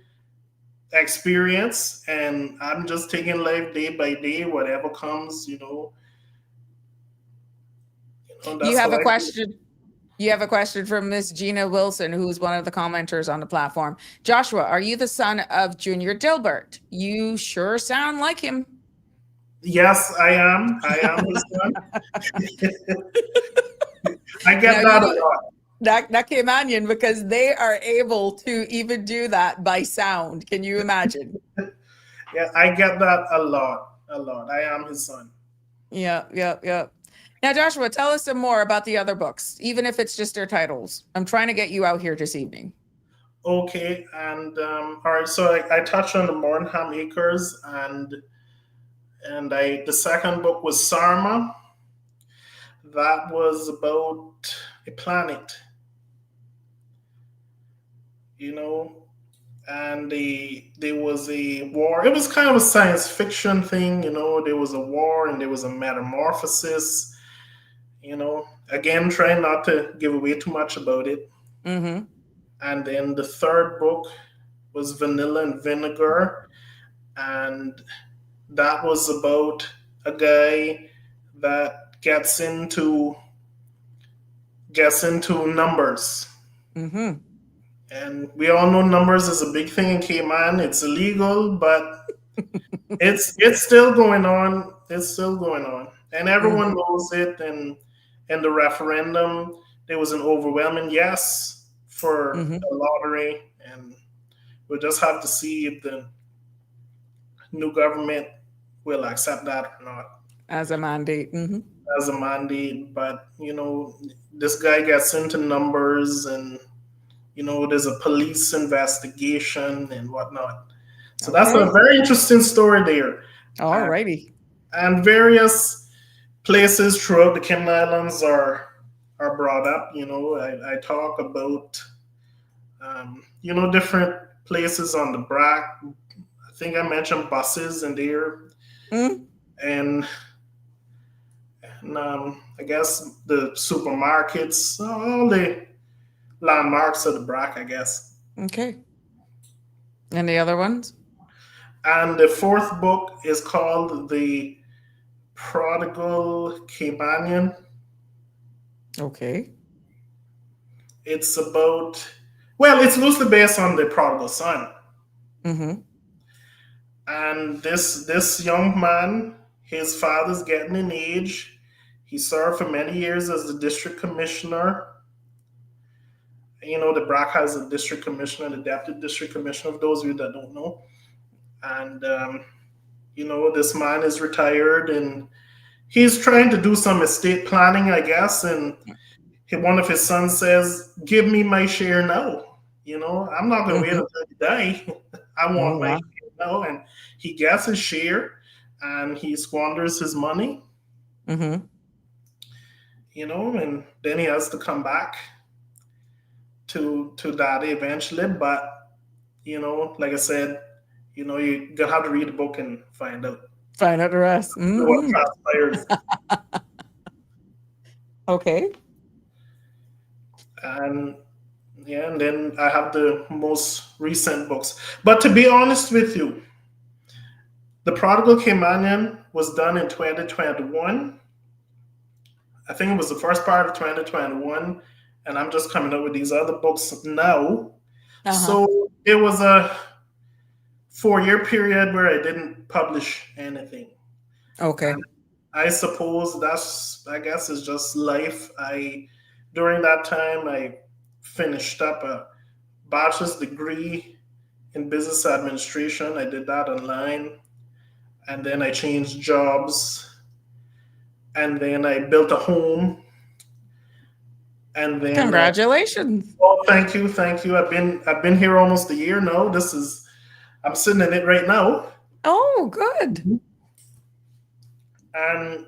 experience, and I'm just taking life day by day, whatever comes. That's You have how a I feel. question. You have a question from Miss Gina Wilson, who's one of the commenters on the platform. Joshua, are you the son of Junior Dilbert? You sure sound like him. Yes, I am. I am his son. I get Now, that a lot. That Caymanian, because they are able to even do that by sound. Can you imagine? Yeah, I get that a lot. A lot. I am his son. Yeah. Now, Joshua, tell us some more about the other books, even if it's just their titles. I'm trying to get you out here this evening. Okay, and all right. So I touched on the Mornham Acres, and the second book was Sarma. That was about a planet, and there was a war. It was kind of a science fiction thing, there was a war and there was a metamorphosis, again, trying not to give away too much about it. Mm-hmm. And then the third book was Vanilla and Vinegar, and that was about a guy that gets into numbers. Mm-hmm. And we all know numbers is a big thing in Cayman. It's illegal, but it's still going on. It's still going on, and everyone knows it. And in the referendum, there was an overwhelming yes for Mm-hmm. the lottery, and we'll just have to see if the new government will accept that or not As a mandate. Mm-hmm. as a mandate. But this guy gets into numbers, and there's a police investigation and whatnot. So that's a very interesting story there. All righty. And various places throughout the Cayman Islands are brought up. I talk about different places on the Brac. I think I mentioned buses in there, and I guess the supermarkets, all the landmarks of the Brac, I guess. Okay. And the other ones? And the fourth book is called The Prodigal Caymanian. Okay. It's about, it's loosely based on The Prodigal Son. Mm-hmm. And this young man, his father's getting in age. He served for many years as the district commissioner. The Brac has a district commissioner, the deputy district commissioner, for those of you that don't know. And, this man is retired, and he's trying to do some estate planning, I guess. And one of his sons says, "Give me my share now. I'm not going to wait until you die. I want my share now." And he gets his share, and he squanders his money. Mm-hmm. And then he has to come back to daddy eventually. But like I said, you're gonna have to read the book and find out the rest. what transpires. Okay. And then I have the most recent books. But to be honest with you, The Prodigal Caymanian was done in 2021. I think it was the first part of 2021, and I'm just coming up with these other books now. Uh-huh. So it was a 4-year period where I didn't publish anything. Okay. And I suppose I guess it's just life. During that time, I finished up a bachelor's degree in business administration. I did that online. And then I changed jobs. And then I built a home. And then Congratulations. thank you. I've been here almost a year now. I'm sitting in it right now. Oh, good. And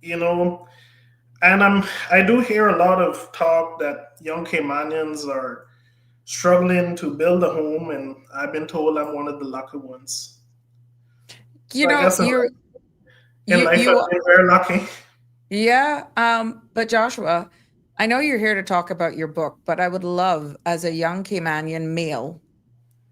I do hear a lot of talk that young Caymanians are struggling to build a home, and I've been told I'm one of the lucky ones. You know, I've been very lucky. Yeah. But Joshua, I know you're here to talk about your book, but I would love, as a young Caymanian male,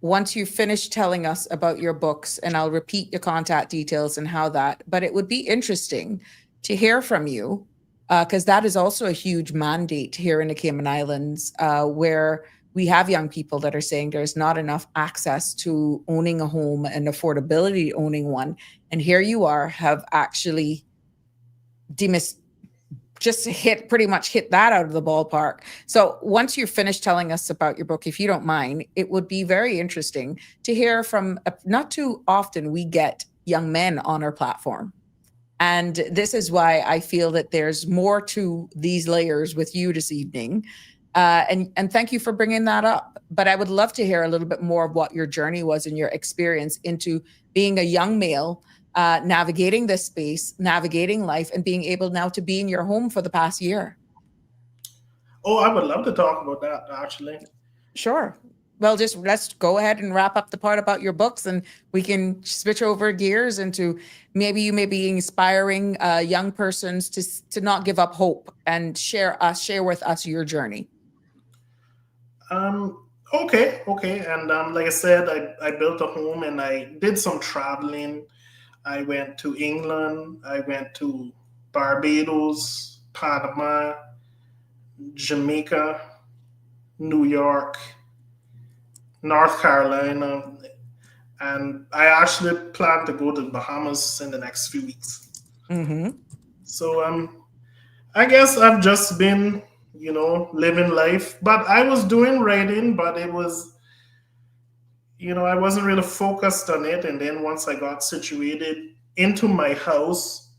once you finish telling us about your books, and I'll repeat your contact details and how that, but it would be interesting to hear from you, because that is also a huge mandate here in the Cayman Islands, where we have young people that are saying there's not enough access to owning a home and affordability owning one. And here you are, have actually pretty much hit that out of the ballpark. So once you're finished telling us about your book, if you don't mind, it would be very interesting to hear from, not too often we get young men on our platform. And this is why I feel that there's more to these layers with you this evening. And thank you for bringing that up. But I would love to hear a little bit more of what your journey was and your experience into being a young male, navigating this space, navigating life, and being able now to be in your home for the past year. Oh, I would love to talk about that, actually. Sure. Well, let's go ahead and wrap up the part about your books, and we can switch over gears into maybe you may be inspiring young persons to not give up hope and share with us your journey. Okay. And like I said, I built a home and I did some traveling. I went to England. I went to Barbados, Panama, Jamaica, New York, North Carolina, and I actually plan to go to the Bahamas in the next few weeks. Mm-hmm. So I guess I've just been, living life. But I was doing writing, but it was, I wasn't really focused on it. And then once I got situated into my house,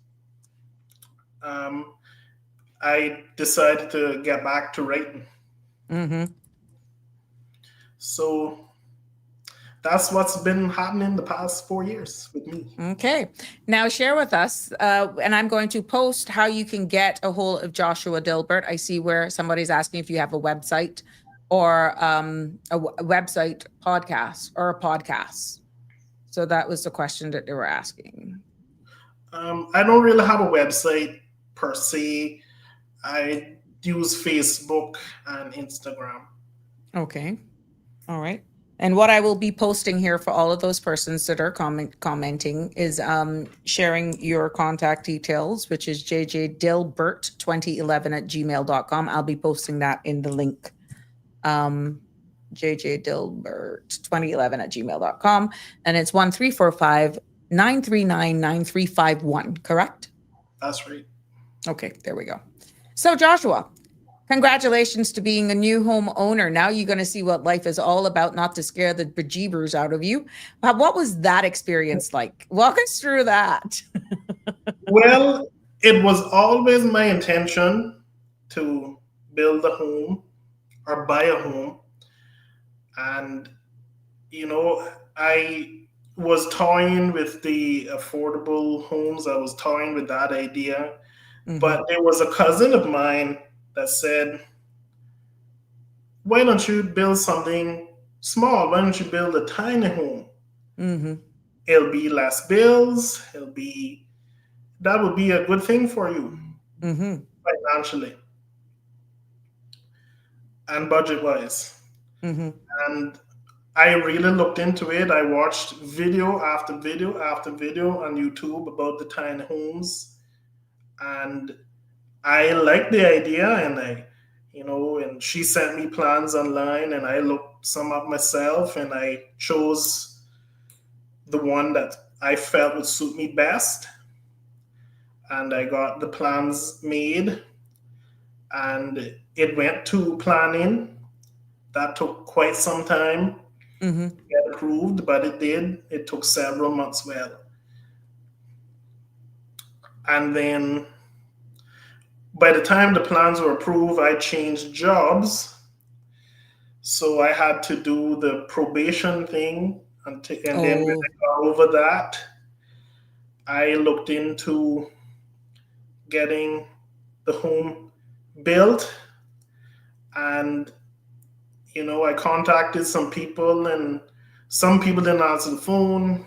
I decided to get back to writing. Mm-hmm. So that's what's been happening the past 4 years with me. Okay. Now share with us, and I'm going to post how you can get a hold of Joshua Dilbert. I see where somebody's asking if you have a website or a website podcast or a podcast. So that was the question that they were asking. I don't really have a website per se. I use Facebook and Instagram. Okay. All right. And what I will be posting here for all of those persons that are commenting is sharing your contact details, which is jjdilbert2011@gmail.com. I'll be posting that in the link. jjdilbert2011@gmail.com. And it's 1345-939-9351, correct? That's right. Okay, there we go. So Joshua, congratulations to being a new home owner. Now you're going to see what life is all about, not to scare the bejeebers out of you. What was that experience like? Walk us through that. Well, it was always my intention to build a home or buy a home. And, I was toying with the affordable homes. I was toying with that idea. Mm-hmm. But there was a cousin of mine that said, why don't you build something small? Why don't you build a tiny home? Mm-hmm. It'll be less bills. That would be a good thing for you, mm-hmm. financially and budget-wise. Mm-hmm. And I really looked into it. I watched video after video after video on YouTube about the tiny homes, and I liked the idea. And and she sent me plans online, and I looked some up myself, and I chose the one that I felt would suit me best. And I got the plans made, and it went to planning. That took quite some time Mm-hmm. to get approved, but it did. It took several months. Well, and then by the time the plans were approved, I changed jobs. So I had to do the probation thing. And then when Oh. I got over that, I looked into getting the home built. And, I contacted some people, and some people didn't answer the phone.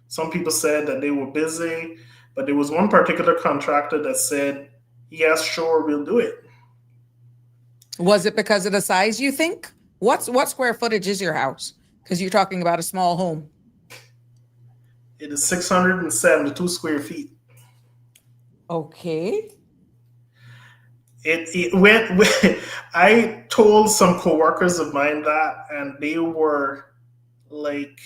Some people said that they were busy. But there was one particular contractor that said, yes, sure, we'll do it. Was it because of the size, you think? What square footage is your house? Because you're talking about a small home. It is 672 square feet. Okay. It went. I told some coworkers of mine that, and they were like,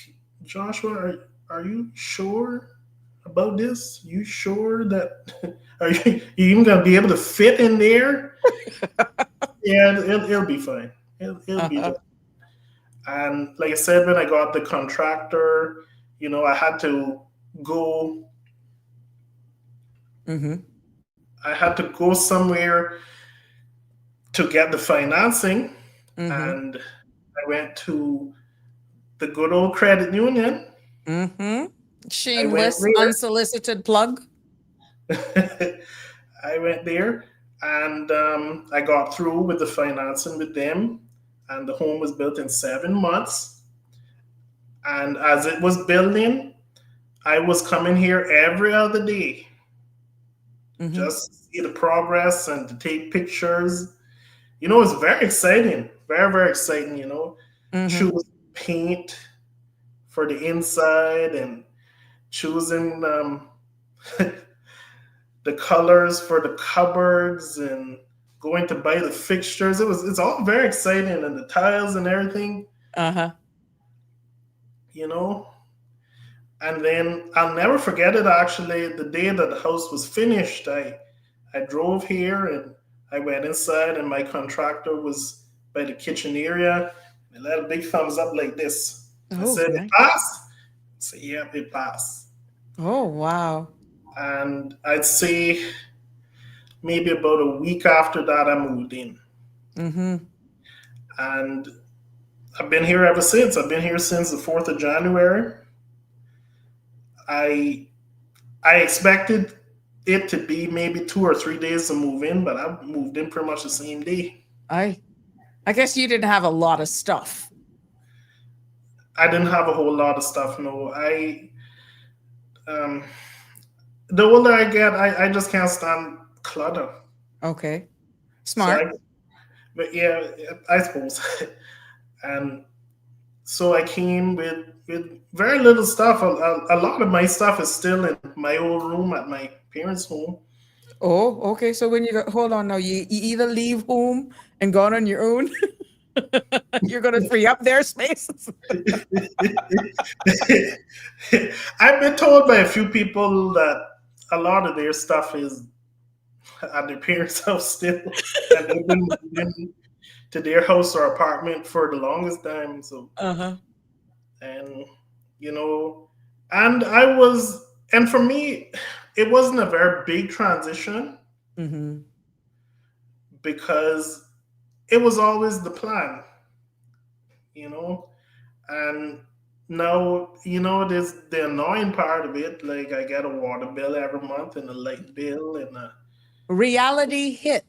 "Joshua, are you sure about this? You sure that you even gonna be able to fit in there?" Yeah, it'll be fine. It'll be fine. And like I said, when I got the contractor, I had to go. Mm-hmm. I had to go somewhere to get the financing, Mm-hmm. and I went to the good old credit union. Mm-hmm. Shameless, went there. unsolicited plug. I went there, and I got through with the financing with them, and the home was built in 7 months. And as it was building, I was coming here every other day, Mm-hmm. just to see the progress and to take pictures. It's very exciting, very, very exciting, Mm-hmm. choosing paint for the inside, and choosing the colors for the cupboards, and going to buy the fixtures. It's all very exciting, and the tiles and everything, Uh-huh. And then I'll never forget it, actually, the day that the house was finished. I drove here, and I went inside, and my contractor was by the kitchen area. He let a big thumbs up like this. I said, nice. "It passed?" I said, "Yeah, it passed." Oh, wow. And I'd say maybe about a week after that, I moved in. Mm-hmm. And I've been here ever since. I've been here since the 4th of January. I expected it to be maybe 2 or 3 days to move in, but I moved in pretty much the same day. I guess you didn't have a lot of stuff. I didn't have a whole lot of stuff. No, the older I get, I just can't stand clutter. Okay. Smart. But yeah, I suppose. And so I came with very little stuff. A lot of my stuff is still in my old room at my parents' home. Oh, okay. So when you go, hold on now, you either leave home and go on your own. You're going to free up their spaces. I've been told by a few people that a lot of their stuff is at their parents' house still, and they've been moving to their house or apartment for the longest time. So, and and for me, it wasn't a very big transition, Mm-hmm. because it was always the plan, and now, there's the annoying part of it. Like, I get a water bill every month, and a light bill, and Reality hits.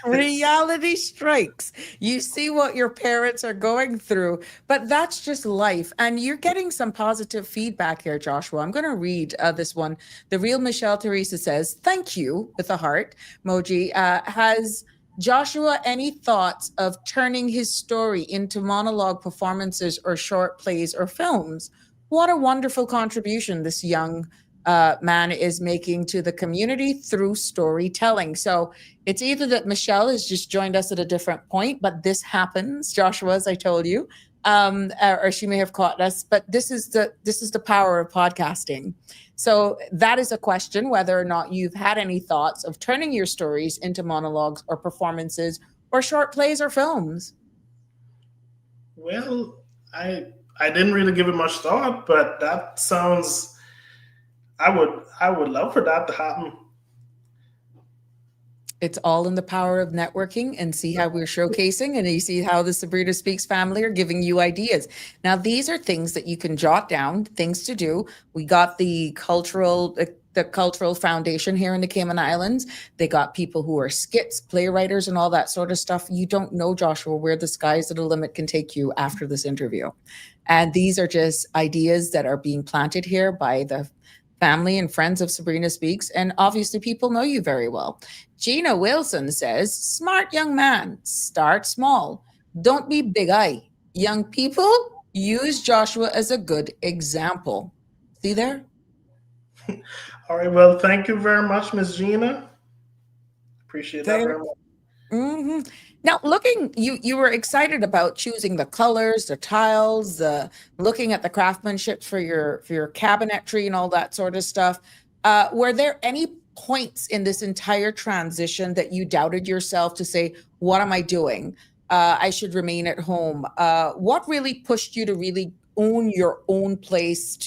Reality strikes. You see what your parents are going through, but that's just life. And you're getting some positive feedback here, Joshua. I'm going to read this one. The real Michelle Teresa says, "Thank you," with a heart emoji, has Joshua, any thoughts of turning his story into monologue performances or short plays or films? What a wonderful contribution this young man is making to the community through storytelling. So it's either that Michelle has just joined us at a different point, but this happens, Joshua, as I told you, or she may have caught us. But this is the power of podcasting. So that is a question, whether or not you've had any thoughts of turning your stories into monologues or performances or short plays or films. Well, I didn't really give it much thought, but that sounds. I would love for that to happen. It's all in the power of networking, and see how we're showcasing, and you see how the Sabrina Speaks family are giving you ideas. Now, these are things that you can jot down, things to do. We got the cultural foundation here in the Cayman Islands. They got people who are skits, playwriters, and all that sort of stuff. You don't know, Joshua, where the sky's the limit can take you after this interview. And these are just ideas that are being planted here by the family and friends of Sabrina Speaks. And obviously people know you very well. Gina Wilson says, smart young man, start small. Don't be big eye. Young people, use Joshua as a good example. See there? All right. Well, thank you very much, Miss Gina. Appreciate that very much. Mm-hmm. Now, you were excited about choosing the colors, the tiles, looking at the craftsmanship for your cabinetry and all that sort of stuff. Were there any points in this entire transition that you doubted yourself to say, what am I doing? I should remain at home. What really pushed you to really own your own place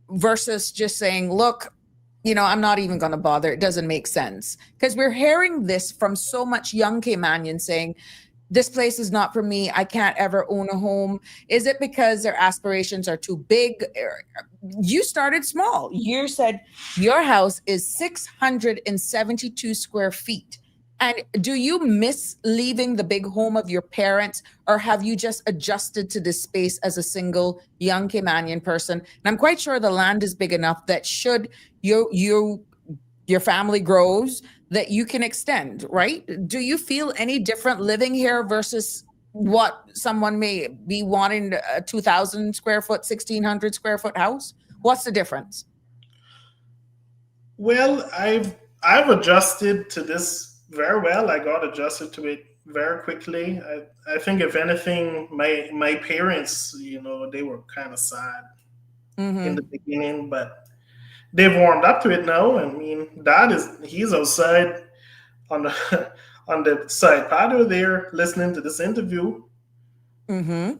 versus just saying, look, I'm not even going to bother. It doesn't make sense. Because we're hearing this from so much young Caymanians saying, this place is not for me. I can't ever own a home. Is it because their aspirations are too big? You started small. You said your house is 672 square feet. And do you miss leaving the big home of your parents, or have you just adjusted to this space as a single young Caymanian person? And I'm quite sure the land is big enough that should your family grows, that you can extend, right? Do you feel any different living here versus what someone may be wanting, a 2,000 square foot, 1,600 square foot house? What's the difference? Well, I've adjusted to this very well. I got adjusted to it very quickly. I think if anything, my parents, they were kind of sad in the beginning, but they've warmed up to it now. I mean, he's outside on the side patio there listening to this interview. I'm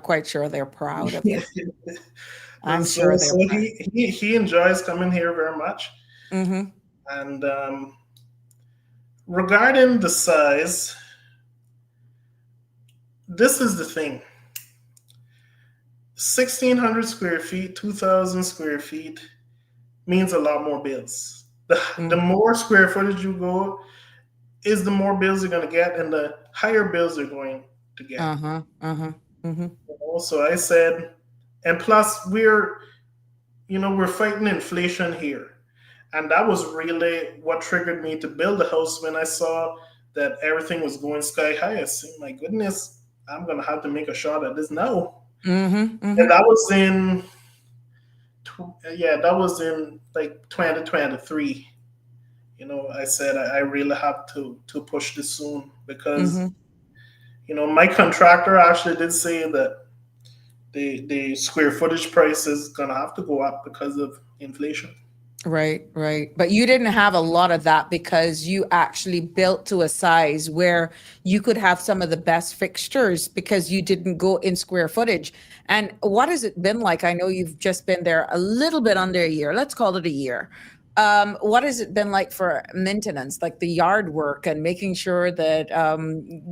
quite sure they're proud of it. I'm so, sure they're proud. He enjoys coming here very much. And regarding the size, this is the thing. 1,600 square feet, 2,000 square feet means a lot more bills. The more square footage you go, is the more bills you're going to get, and the higher bills you're going to get. So I said, and plus we're fighting inflation here. And that was really what triggered me to build a house when I saw that everything was going sky high. I said, my goodness, I'm going to have to make a shot at this now. And that was in like 2023. I said I really have to push this soon because, my contractor actually did say that the square footage price is going to have to go up because of inflation. Right. But you didn't have a lot of that because you actually built to a size where you could have some of the best fixtures because you didn't go in square footage. And what has it been like? I know you've just been there a little bit under a year. Let's call it a year. What has it been like for maintenance, like the yard work and making sure that,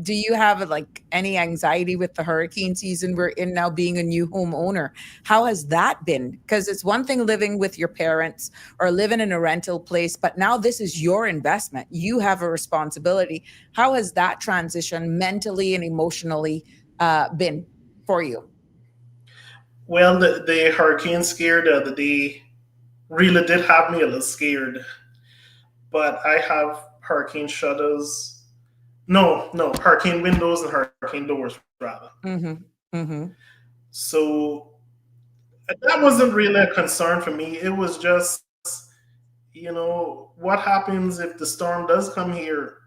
do you have like any anxiety with the hurricane season we're in now, being a new homeowner? How has that been? Because it's one thing living with your parents or living in a rental place, but now this is your investment. You have a responsibility. How has that transition mentally and emotionally been for you? Well, the hurricane scare the other day really did have me a little scared, but I have hurricane shutters No, hurricane windows and hurricane doors, rather. Mm-hmm. Mm-hmm. So that wasn't really a concern for me. It was just, what happens if the storm does come here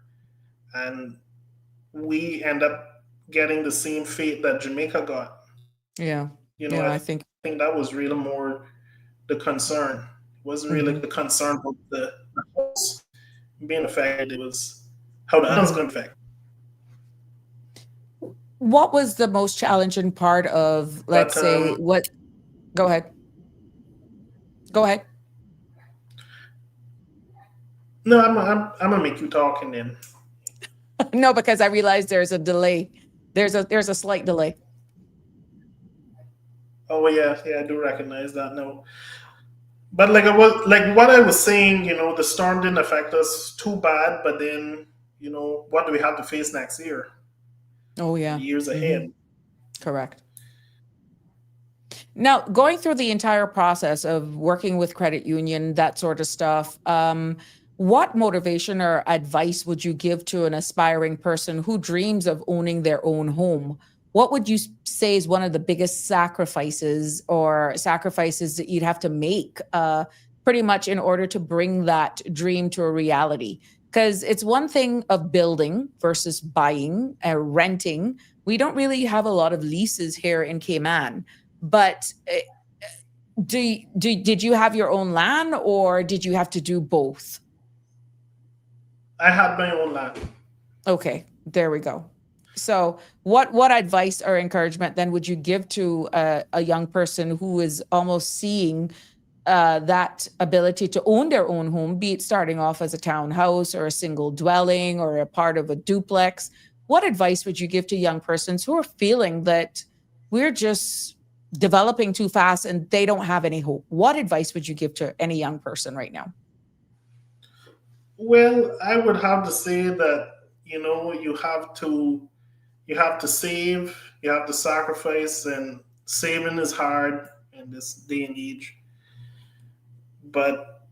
and we end up getting the same fate that Jamaica got? Yeah. I I think. think that was really more the concern. It wasn't really Mm-hmm. the concern about the house being affected. It was how the house going to affect. What was the most challenging part of, let's say, what? Go ahead. Go ahead. No, I'm gonna make you talk and then. No, because I realized there's a delay. There's a slight delay. Oh yeah, I do recognize that now. But what I was saying, the storm didn't affect us too bad. But then, what do we have to face next year? Oh yeah. Years Mm-hmm. ahead. Correct. Now, going through the entire process of working with credit union, that sort of stuff, what motivation or advice would you give to an aspiring person who dreams of owning their own home? What would you say is one of the biggest sacrifices that you'd have to make pretty much in order to bring that dream to a reality? Because it's one thing of building versus buying, renting. We don't really have a lot of leases here in Cayman. But did you have your own land, or did you have to do both? I had my own land. Okay, there we go. So what advice or encouragement then would you give to a young person who is almost seeing that ability to own their own home, be it starting off as a townhouse or a single dwelling or a part of a duplex? What advice would you give to young persons who are feeling that we're just developing too fast and they don't have any hope? What advice would you give to any young person right now? Well, I would have to say that, you have to save, you have to sacrifice, and saving is hard in this day and age. But,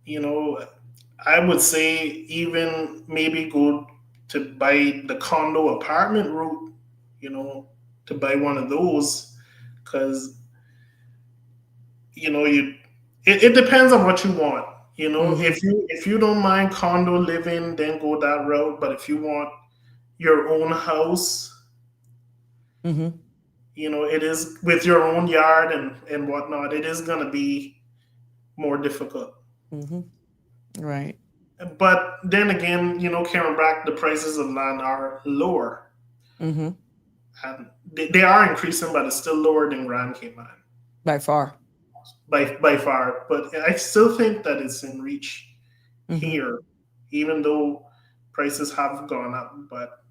I would say even maybe go to buy the condo apartment route, to buy one of those, because, it depends on what you want. Mm-hmm. If you don't mind condo living, then go that route. But if you want your own house, Mm-hmm. it is with your own yard and whatnot, it is going to be more difficult. Mm-hmm. Right. But then again, Cayman Brac, the prices of land are lower. Mm-hmm. And they are increasing, but it's still lower than Grand Cayman. By far. By far. But I still think that it's in reach Mm-hmm. here, even though prices have gone up. But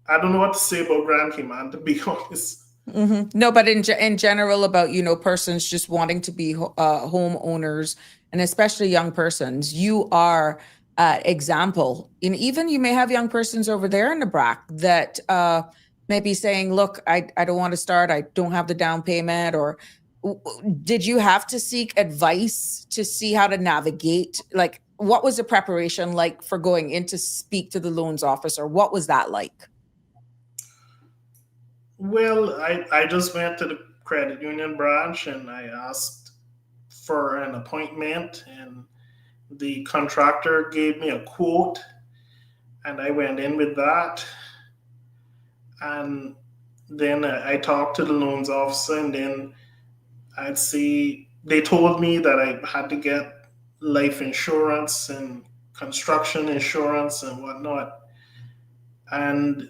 I don't know what to say about Grand Cayman, to be honest. Mm-hmm. No, but in general about, persons just wanting to be homeowners, and especially young persons, you are example. And even you may have young persons over there in the Brac that may be saying, look, I don't want to start. I don't have the down payment. Or did you have to seek advice to see how to navigate? Like, what was the preparation like for going in to speak to the loans officer? What was that like? Well, I just went to the credit union branch and I asked for an appointment, and the contractor gave me a quote, and I went in with that. And then I talked to the loans officer, and then they told me that I had to get life insurance and construction insurance and whatnot. And,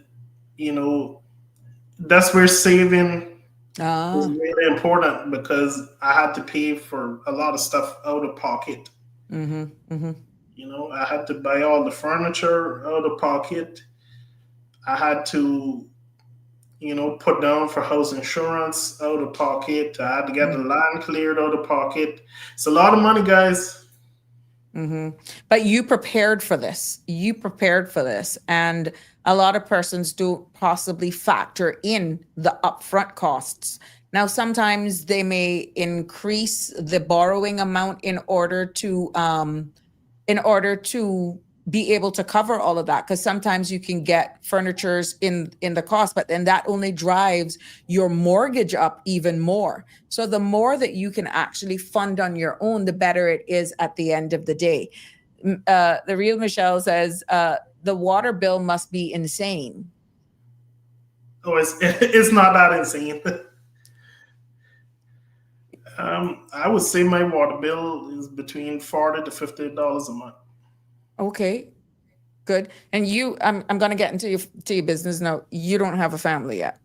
that's where saving was really important, because I had to pay for a lot of stuff out of pocket. Mm-hmm. Mm-hmm. I had to buy all the furniture out of pocket. I had to, put down for house insurance out of pocket. I had to get the land cleared out of pocket. It's a lot of money, guys. Mm-hmm. But you prepared for this. And a lot of persons don't possibly factor in the upfront costs. Now, sometimes they may increase the borrowing amount in order to be able to cover all of that, because sometimes you can get furnitures in the cost, but then that only drives your mortgage up even more. So the more that you can actually fund on your own, the better it is at the end of the day. The real Michelle says the water bill must be insane. Oh, it's not that insane. I would say my water bill is between $40 to $50 a month. Okay, good. And you, I'm going to get into your business now. You don't have a family yet.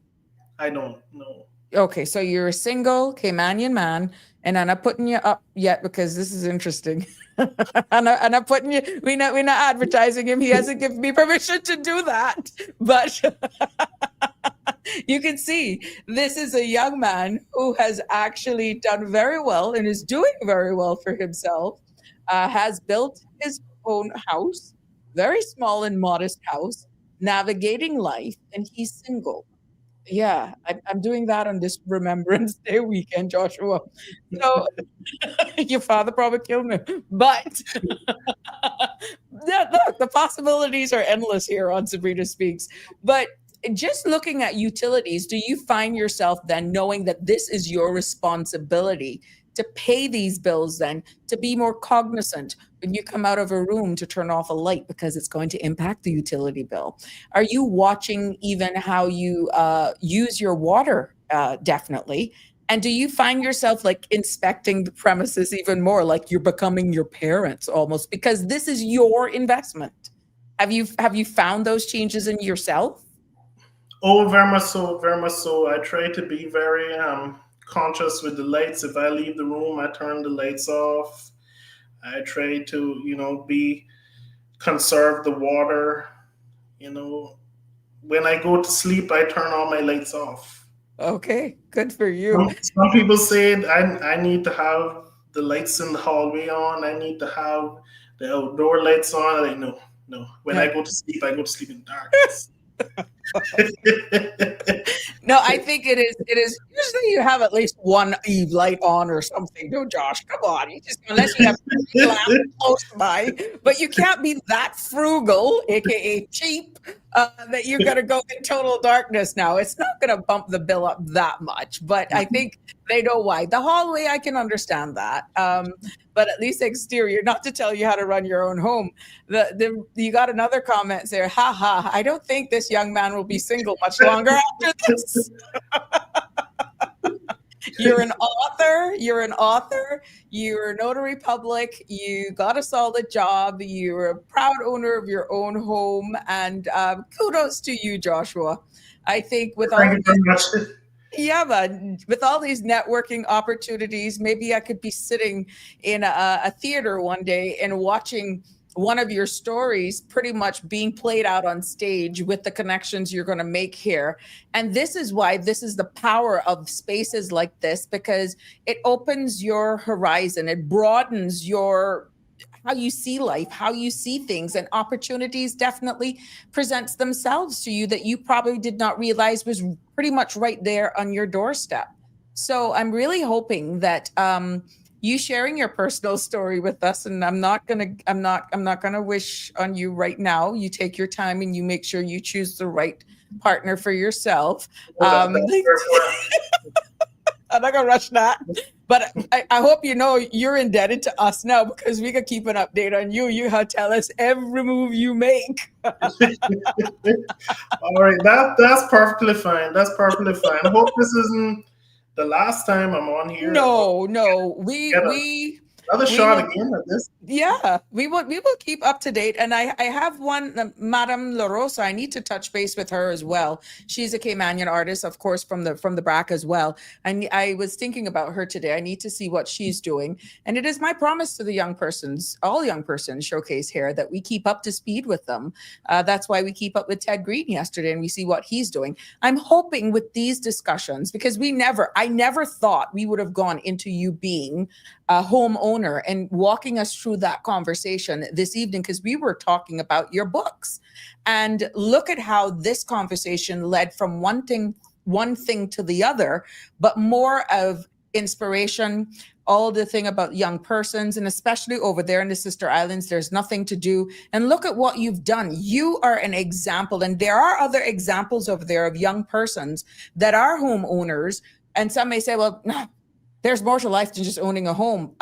I don't know. Okay, so you're a single Caymanian man, and I'm not putting you up yet because this is interesting. I'm not putting you. We're not advertising him. He hasn't given me permission to do that. But you can see this is a young man who has actually done very well and is doing very well for himself. Has built his own house, very small and modest house, navigating life, and he's single. Yeah, I'm doing that on this Remembrance Day weekend, Joshua. So your father probably killed me, but yeah, look, the possibilities are endless here on Sabrina Speaks. But just looking at utilities, do you find yourself then knowing that this is your responsibility to pay these bills, then to be more cognizant when you come out of a room to turn off a light because it's going to impact the utility bill? Are you watching even how you use your water? Definitely. And do you find yourself like inspecting the premises even more, like you're becoming your parents almost, because this is your investment? Have you found those changes in yourself? Oh, very much so, very much so. I try to be very conscious with the lights. If I leave the room, I turn the lights off. I try to, be conserve the water. When I go to sleep, I turn all my lights off. Okay, good for you. Some people say I need to have the lights in the hallway on. I need to have the outdoor lights on. Like, no. When I go to sleep in darkness. No, I think it is usually you have at least one Eve light on or something. No, Josh, come on. You just, unless you have a lamp close by, but you can't be that frugal, aka cheap, that you're going to go in total darkness now. It's not going to bump the bill up that much, but I think they know why. The hallway, I can understand that. But at least exterior, not to tell you how to run your own home. You got another comment there. Ha ha, I don't think this young man will be single much longer after this. You're an author, you're a Notary Public, you got a solid job, you're a proud owner of your own home, and kudos to you, Joshua. I think with all Thank you very much. yeah, but with all these networking opportunities, maybe I could be sitting in a theater one day and watching one of your stories pretty much being played out on stage with the connections you're going to make here. And this is why this is the power of spaces like this, because it opens your horizon. It broadens how you see life, how you see things, and opportunities definitely presents themselves to you that you probably did not realize was pretty much right there on your doorstep. So I'm really hoping that you sharing your personal story with us, and I'm not gonna wish on you right now. You take your time and you make sure you choose the right partner for yourself. I'm not gonna rush that, but I hope you know you're indebted to us now, because we can keep an update on you. You have to tell us every move you make. All right, that's perfectly fine. That's perfectly fine. I hope this isn't the last time I'm on here. No, we another shot again at this. Yeah, we will keep up to date. And I have one, Madame La Rosa. I need to touch base with her as well. She's a Caymanian artist, of course, from the Brac as well. And I was thinking about her today. I need to see what she's doing. And it is my promise to the all young persons showcase here, that we keep up to speed with them. That's why we keep up with Ted Green yesterday, and we see what he's doing. I'm hoping with these discussions, because I never thought we would have gone into you being a homeowner and walking us through that conversation this evening, because we were talking about your books. And look at how this conversation led from one thing to the other, but more of inspiration, all the thing about young persons, and especially over there in the Sister Islands, there's nothing to do. And look at what you've done. You are an example, and there are other examples over there of young persons that are homeowners. And some may say, well, no, there's more to life than just owning a home.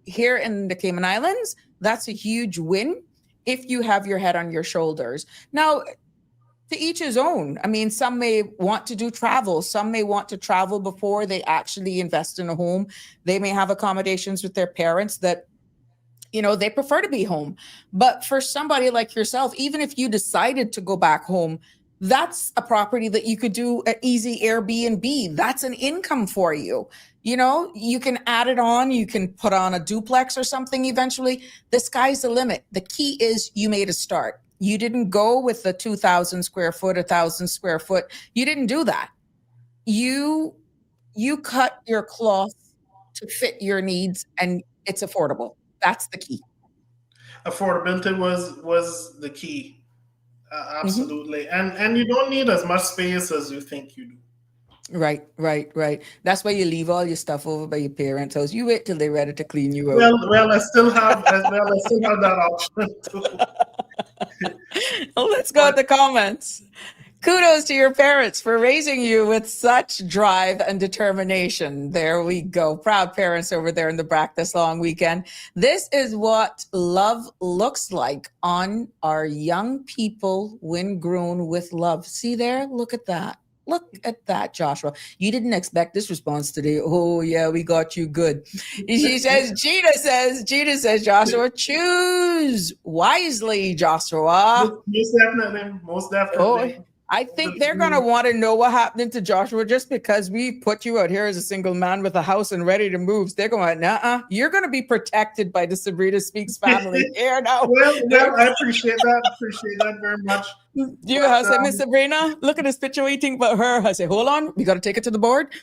Here in the Cayman Islands, that's a huge win if you have your head on your shoulders. Now, to each his own. I mean, some may want to do travel. Some may want to travel before they actually invest in a home. They may have accommodations with their parents that, you know, they prefer to be home. But for somebody like yourself, even if you decided to go back home, that's a property that you could do an easy Airbnb. That's an income for you. You know, you can add it on. You can put on a duplex or something eventually. The sky's the limit. The key is you made a start. You didn't go with the 2,000 square foot, 1,000 square foot. You didn't do that. You cut your cloth to fit your needs, and it's affordable. That's the key. Affordability was the key. Absolutely. And you don't need as much space as you think you do. Right. That's why you leave all your stuff over by your parents' house. You wait till they're ready to clean you out. Well, I still have that option too. Well, let's go with the comments. Kudos to your parents for raising you with such drive and determination. There we go. Proud parents over there in the Brac this long weekend. This is what love looks like on our young people when grown with love. See there? Look at that. Look at that, Joshua. You didn't expect this response today. Oh, yeah, we got you good. She says, Gina says, Joshua, choose wisely, Joshua. Most definitely. Oh, I think they're going to want to know what happened to Joshua just because we put you out here as a single man with a house and ready to move. They're going, nuh-uh, you're going to be protected by the Sabrina Speaks family here now. Well, I appreciate that very much. You know, I said, Miss Sabrina, look at this picture. What do you think about her? I say, hold on, we got to take it to the board.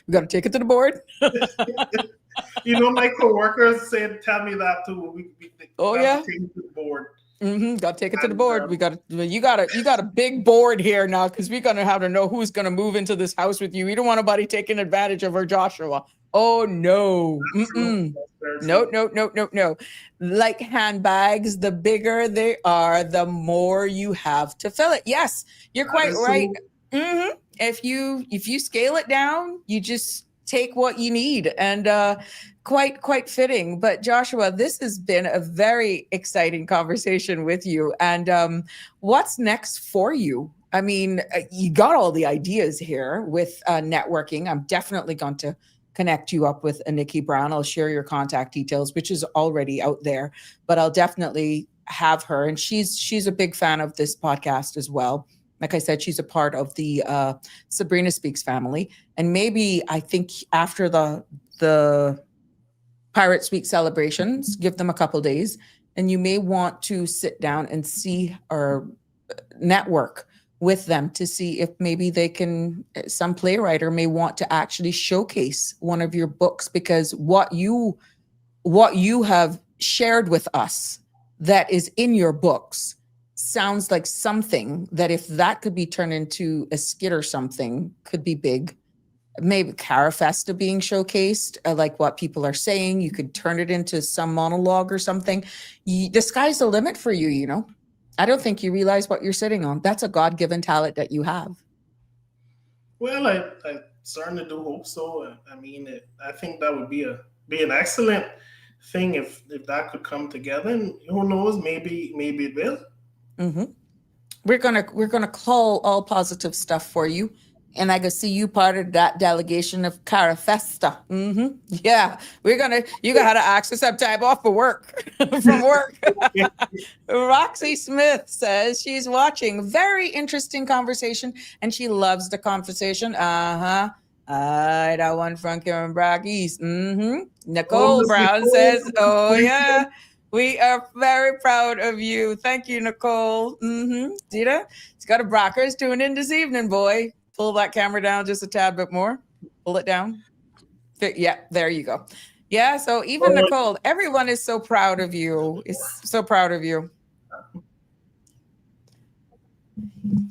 You know, my coworkers tell me that too. Oh yeah, take it to the board. Got to take it to the board. You got a big board here now because we're gonna have to know who's gonna move into this house with you. We don't want nobody taking advantage of her, Joshua. Oh no. No. Like handbags, the bigger they are, the more you have to fill it. Yes, you're quite right. If you scale it down, you just take what you need, and quite fitting. But Joshua, this has been a very exciting conversation with you. And what's next for you? I mean, you got all the ideas here with networking. I'm definitely going to connect you up with Nikki Brown. I'll share your contact details, which is already out there, but I'll definitely have her. And she's a big fan of this podcast as well. Like I said, she's a part of the Sabrina Speaks family. And maybe I think after the Pirate Week celebrations, give them a couple days, and you may want to sit down and see or network with them to see if maybe they can, some playwright may want to actually showcase one of your books, because what you have shared with us that is in your books sounds like something that if that could be turned into a skit or something, could be big. Maybe Carafesta being showcased, like what people are saying, you could turn it into some monologue or something. The sky's the limit for you, you know. I don't think you realize what you're sitting on. That's a God-given talent that you have. Well, I certainly do hope so. I mean, I think that would be an excellent thing if that could come together. And who knows, maybe it will. Mm-hmm. We're gonna call all positive stuff for you. And I can see you part of that delegation of Carafesta. Yeah, you're gonna have to access some time off for work from work. Roxy Smith says she's watching. Very interesting conversation, and she loves the conversation. I that one from Cayman Brac East. Nicole Brown says, "Oh yeah, we are very proud of you. Thank you, Nicole." Dita, she's got a Brackers tuning in this evening, boy. Pull that camera down just a tad bit more. Pull it down. Yeah, there you go. Yeah, so even Nicole, everyone is so proud of you. So proud of you.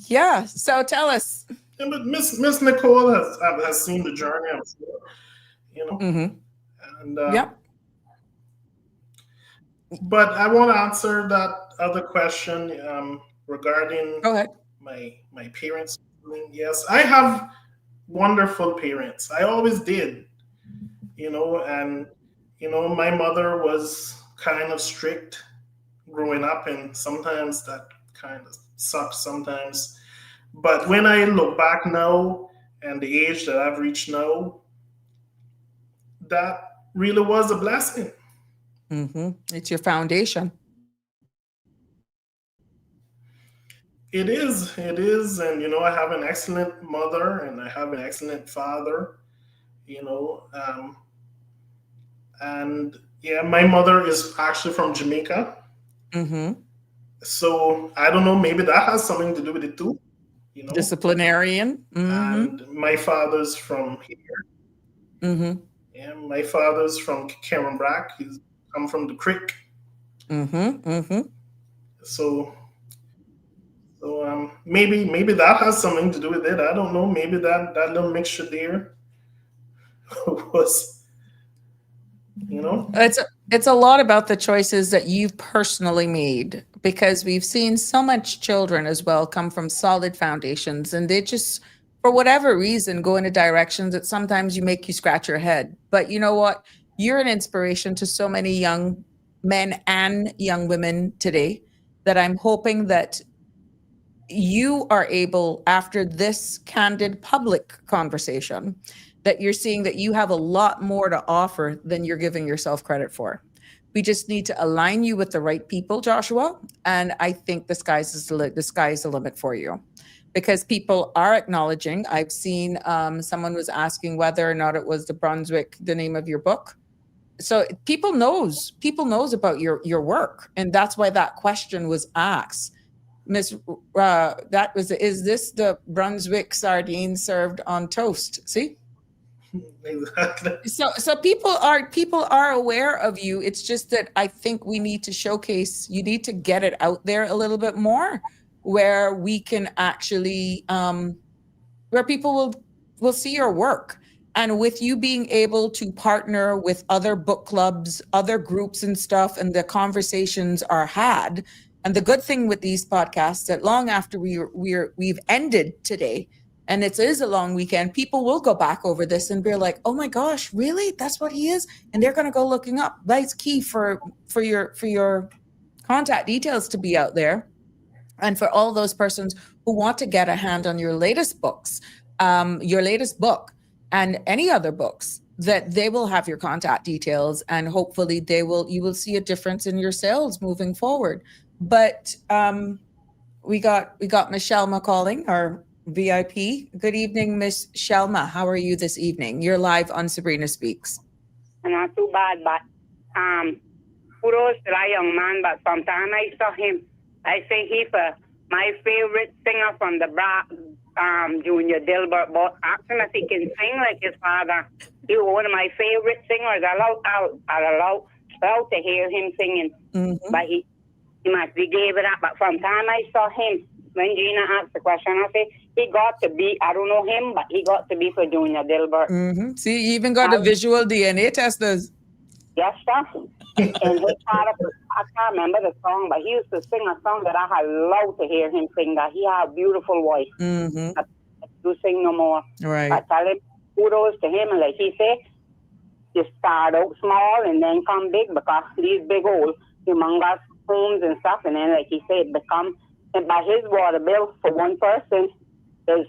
Yeah, so tell us. Yeah, but Miss Nicole has seen the journey, I'm sure. You know, And Yep. but I want to answer that other question regarding Go ahead. my parents. Yes, I have wonderful parents. I always did, and my mother was kind of strict growing up, and sometimes that kind of sucks sometimes. But when I look back now and the age that I've reached now, that really was a blessing. It's your foundation. It is, and I have an excellent mother and I have an excellent father, and yeah, my mother is actually from Jamaica. So I don't know, maybe that has something to do with it too. Disciplinarian. And my father's from here. Yeah, my father's from Cayman Brac. I'm from the creek. So maybe that has something to do with it. I don't know. Maybe that little mixture there was, It's a lot about the choices that you've personally made, because we've seen so much children as well come from solid foundations, and they just, for whatever reason, go into directions that sometimes you make you scratch your head. But you know what? You're an inspiration to so many young men and young women today, that I'm hoping that you are able, after this candid public conversation, that you're seeing that you have a lot more to offer than you're giving yourself credit for. We just need to align you with the right people, Joshua. And I think the sky's the limit for you, because people are acknowledging. I've seen someone was asking whether or not it was the Brunswick, the name of your book. So people knows about your work. And that's why that question was asked. Miss, is this the Brunswick sardine served on toast? See? Exactly. So people are aware of you. It's just that I think we need to showcase, you need to get it out there a little bit more, where we can actually, where people will see your work. And with you being able to partner with other book clubs, other groups and stuff, and the conversations are had. And the good thing with these podcasts, that long after we've ended today, and it is a long weekend, people will go back over this and be like, oh my gosh, really? That's what he is? And they're going to go looking up. That's key for your contact details to be out there. And for all those persons who want to get a hand on your latest books, your latest book, and any other books, that they will have your contact details, and hopefully you will see a difference in your sales moving forward. But we got Miss Shelma calling, our VIP. Good evening, Miss Shelma. How are you this evening? You're live on Sabrina Speaks. Not too bad, but kudos to that young man. But sometime I saw him, I say he's my favorite singer from the Brac, Junior Dilbert. But asking if he can sing like his father, he was one of my favorite singers. I love to hear him singing, but he must be gave it up. But from time I saw him, when Gina asked the question, I say he got to be, I don't know him, but he got to be for Junior Dilbert. See, you even got a visual DNA testers. Yes, sir. And his father, I can't remember the song, but he used to sing a song that I had loved to hear him sing. That he had a beautiful voice. I do sing no more. Right. But tell him kudos to him, and like he said, you start out small and then come big, because these big old humongous homes and stuff, and then like he said, become. And by his water bill for one person is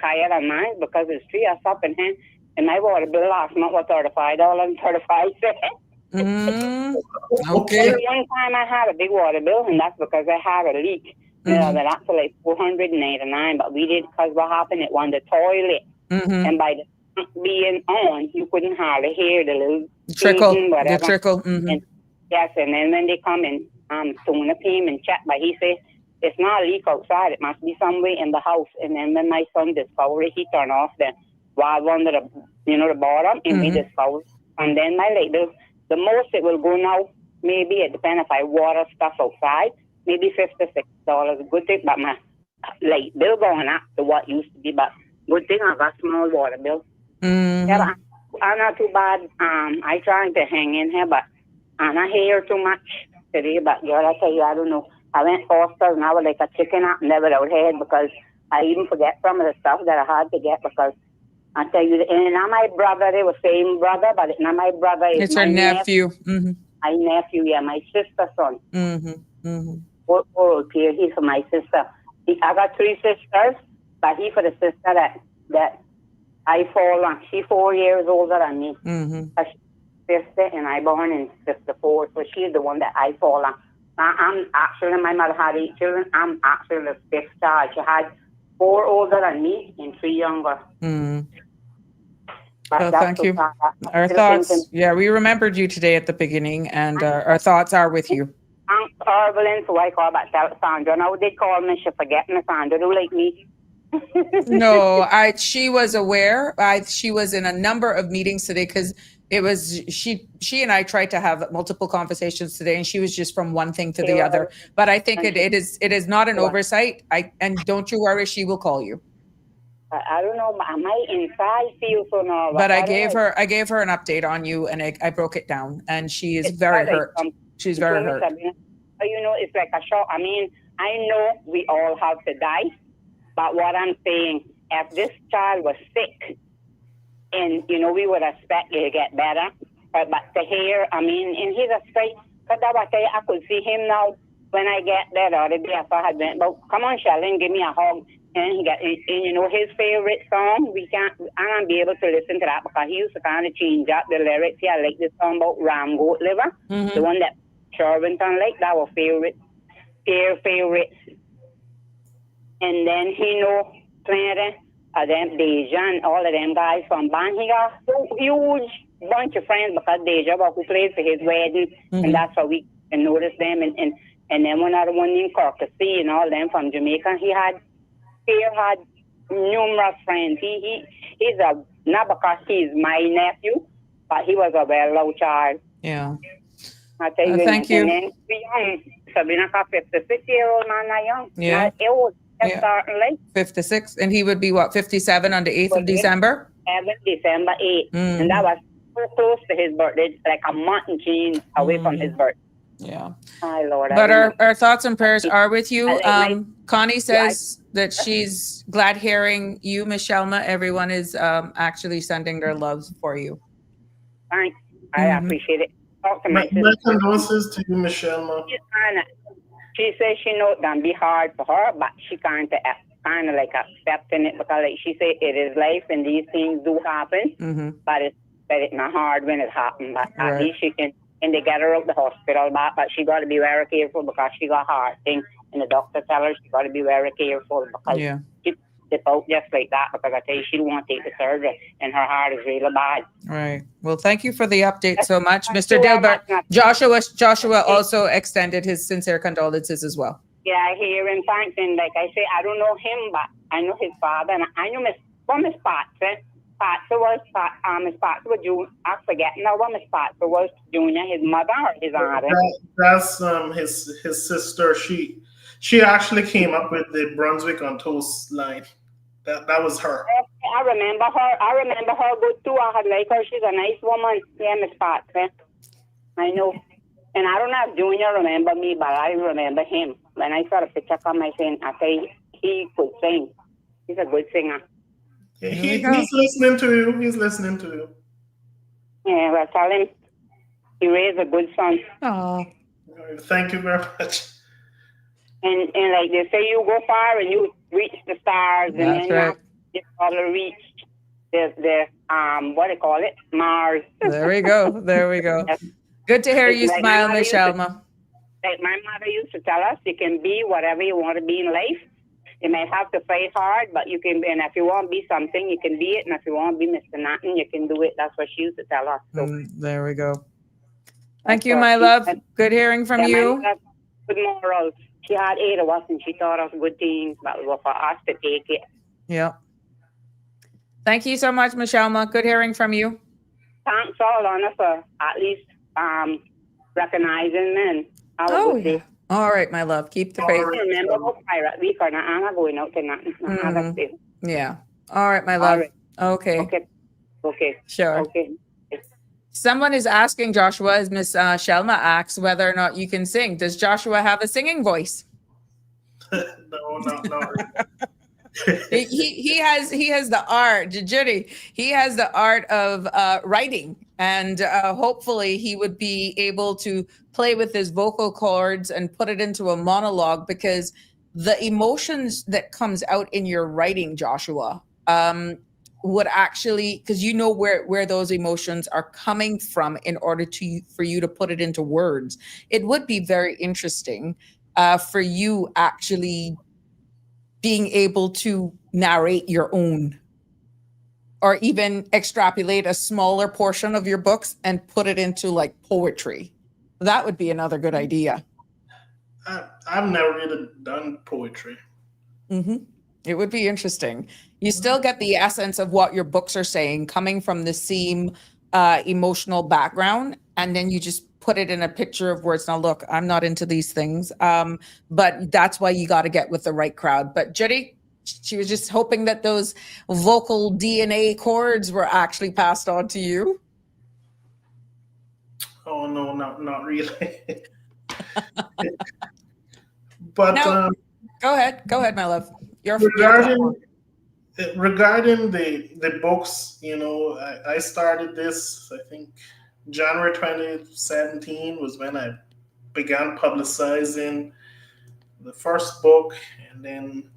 higher than mine, because it's 3 us up in him. And my water bill last month was $35.35. Okay. One time I had a big water bill, and that's because I had a leak. That actually like $489, but we did, because what happened, it won the toilet. And by the being on, you couldn't hardly hear the little trickle. whatever. The trickle. And, yes, and then when they come and tune up him and check, but he said it's not a leak outside, it must be somewhere in the house. And then when my son discovered it, he turned off the valve under the bottom, and we discovered. And then my light bill, the most it will go now, maybe it depends if I water stuff outside, maybe $56. Good thing, but my light bill going up to what used to be, but good thing I got small water bill. Yeah, I'm not too bad. I trying to hang in here, but I'm not here too much today. But girl, I tell you, I don't know. I went Foster's and I was like a chicken up and never without head because I even forget some of the stuff that I had to get because I tell you, and not my brother, they were same brother, but it's not my brother. It's her my nephew. Mm-hmm. My nephew, yeah, my sister's son. Mm-hmm. Mm-hmm. Old Pierre, he's for my sister. I got 3 sisters, but he for the sister that I fall on. She's 4 years older than me. Mm-hmm. She's 50 and I born in 54, so she's the one that I fall on. I'm actually, my mother had 8 children. I'm actually the 5th child. She had 4 older than me and 3 younger. Mm. But Well, that's thank so you. sad. Our Still thoughts, thinking, yeah, we remembered you today at the beginning, and our thoughts are with you. I'm horrible, so I call about Sandra. Now they call me, she forget me, Sandra, do like me. No, she was aware. She was in a number of meetings today because it was she and I tried to have multiple conversations today, and she was just from one thing to the other. But I think it is not an oversight. And don't you worry, she will call you. I don't know, my inside feels so nervous. But I gave her an update on you, and I broke it down, and she is very hurt. She's very hurt. You know, it's like a shock. I mean, I know we all have to die, but what I'm saying, if this child was sick, and you know, we would expect it to get better, but to hear, I mean, in his state, because I could see him now when I get there the other day after I had been, but come on, Sheldon, give me a hug. And he got, and you know, his favorite song, I can't be able to listen to that because he used to kind of change up the lyrics. Yeah, I like the song about ram goat liver, the one that Sherwinton like, that was favorites. And then he know plenty of them, Deja and all of them guys from band. He got a huge bunch of friends because Deja was who played for his wedding, and that's how we can notice them. And then one other one named Courtesy and all them from Jamaica. Pierre had numerous friends. He's not because he's my nephew, but he was a well-loved child. Yeah. I tell you, thank you. And then young, Sabrina, 56-year-old man, not young. Yeah. Not old. Yeah. Starting late. 56, and he would be what, 57 on the 8th of December? December 8th. And that was so close to his birthday, like a month and change away from his birthday. Yeah. My Lord. But our thoughts and prayers are with you. Connie says Yeah, that she's glad hearing you, Michelma. Everyone is actually sending their loves for you. Thanks. I appreciate it. Talk to my My sister. condolences to you, Michelle. She says she knows it can be hard for her, but she kind of like accepting it because, like she said, it is life and these things do happen. But it's not hard when it happens. But at least she can. And they get her out the hospital, but she got to be very careful because she got heart thing. And the doctor tell her she got to be very careful because she dip out just like that because I tell you, she don't want to take the surgery and her heart is really bad. Right. Well, thank you for the update so much, Mr. Dilbert. Joshua also extended his sincere condolences as well. Yeah, I hear him. Thanks. And like I say, I don't know him, but I know his father. And I know Miss Patsy. Miss Patsy was Junior. I forget now what Miss Patsy was Junior, his mother or his aunt. That's his sister. She actually came up with the Brunswick on Toast line. That was her. I remember her good too. I had like her. She's a nice woman. Yeah, Miss Patsy. I know. And I don't know if Junior remember me, but I remember him. When I saw the picture come, I said, he could sing. He's a good singer. He's listening to you. He's listening to you. Yeah, well, tell him he raised a good son. Oh, thank you very much. And like they say, you go far and you reach the stars, and that's then right. you probably reach the what do you call it, Mars. There we go. Good to hear you Like smile, Michelma. Like my mother used to tell us, you can be whatever you want to be in life. You may have to fight hard, but you can. And if you want to be something, you can be it. And if you want to be Mr. Nothing, you can do it. That's what she used to tell us. So there we go. Thank you, my love. Good hearing from you. Good morals. She had 8 of us, and she taught us good things, but it was for us to take it. Yeah. Thank you so much, Michelma. Good hearing from you. Thanks all on us for at least recognizing men. Yeah. All right, my love. Keep the faith. I remember about Pirate Week, or not, I'm not going out to nothing. Yeah. All right, my love. Right. Okay. Okay. Sure. Okay. Someone is asking Joshua, as Miss Shelma asks, whether or not you can sing. Does Joshua have a singing voice? No, not really. He has the art, Judy. He has the art of writing, and hopefully he would be able to play with his vocal cords and put it into a monologue, because the emotions that comes out in your writing, Joshua, would actually, because you know where those emotions are coming from in order for you to put it into words. It would be very interesting for you actually being able to narrate your own, or even extrapolate a smaller portion of your books and put it into like poetry. That would be another good idea. I've never really done poetry. It would be interesting. You still get the essence of what your books are saying coming from the same emotional background, and then you just put it in a picture of words. Now, look, I'm not into these things, but that's why you got to get with the right crowd. But Judy, she was just hoping that those vocal DNA chords were actually passed on to you. Oh no, not really. But No, go ahead, my love. regarding the books, you know, I started this, I think January 2017 was when I began publicizing the first book, and then,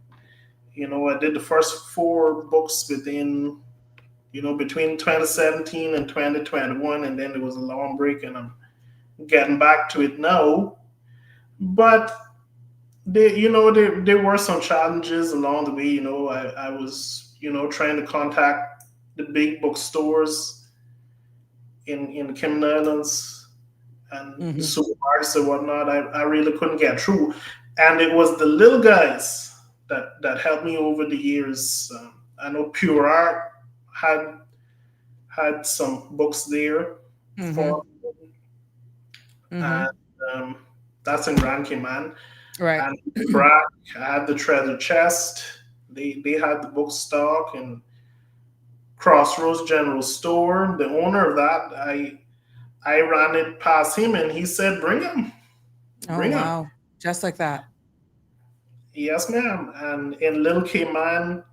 you know, I did the first 4 books within, you know, between 2017 and 2021, and then there was a long break, and I'm getting back to it now. But there were some challenges along the way. You know, I was, you know, trying to contact the big bookstores in the Cayman Islands and the supermarkets and whatnot. I really couldn't get through, and it was the little guys that helped me over the years. I know Pure Art had some books there for, and that's in Grand Cayman. Right. And Brack had the treasure chest. They had the book stock, and Crossroads General Store. The owner of that, I ran it past him, and he said, "Bring them." Oh wow! Just like that. Yes, ma'am. And in Little Cayman,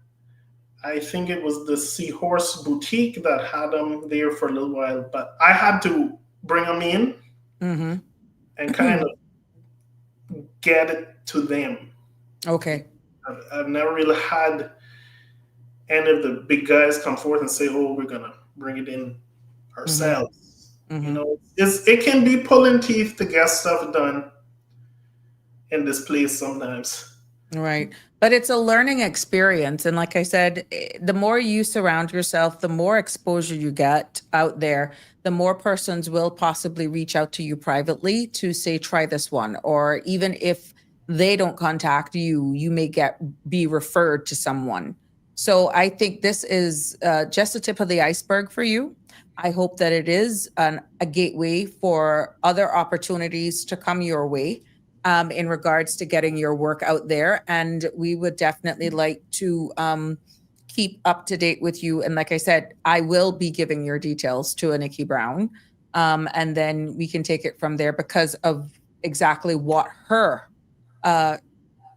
I think it was the Seahorse Boutique that had them there for a little while, but I had to bring them in and kind of get it to them. Okay. I've never really had any of the big guys come forth and say, "Oh, we're gonna bring it in ourselves." You know, it can be pulling teeth to get stuff done in this place sometimes. Right. But it's a learning experience. And like I said, the more you surround yourself, the more exposure you get out there, the more persons will possibly reach out to you privately to say, try this one. Or even if they don't contact you, you may be referred to someone. So I think this is just the tip of the iceberg for you. I hope that it is a gateway for other opportunities to come your way. In regards to getting your work out there. And we would definitely like to keep up to date with you. And like I said, I will be giving your details to Nikki Brown. And then we can take it from there because of exactly what her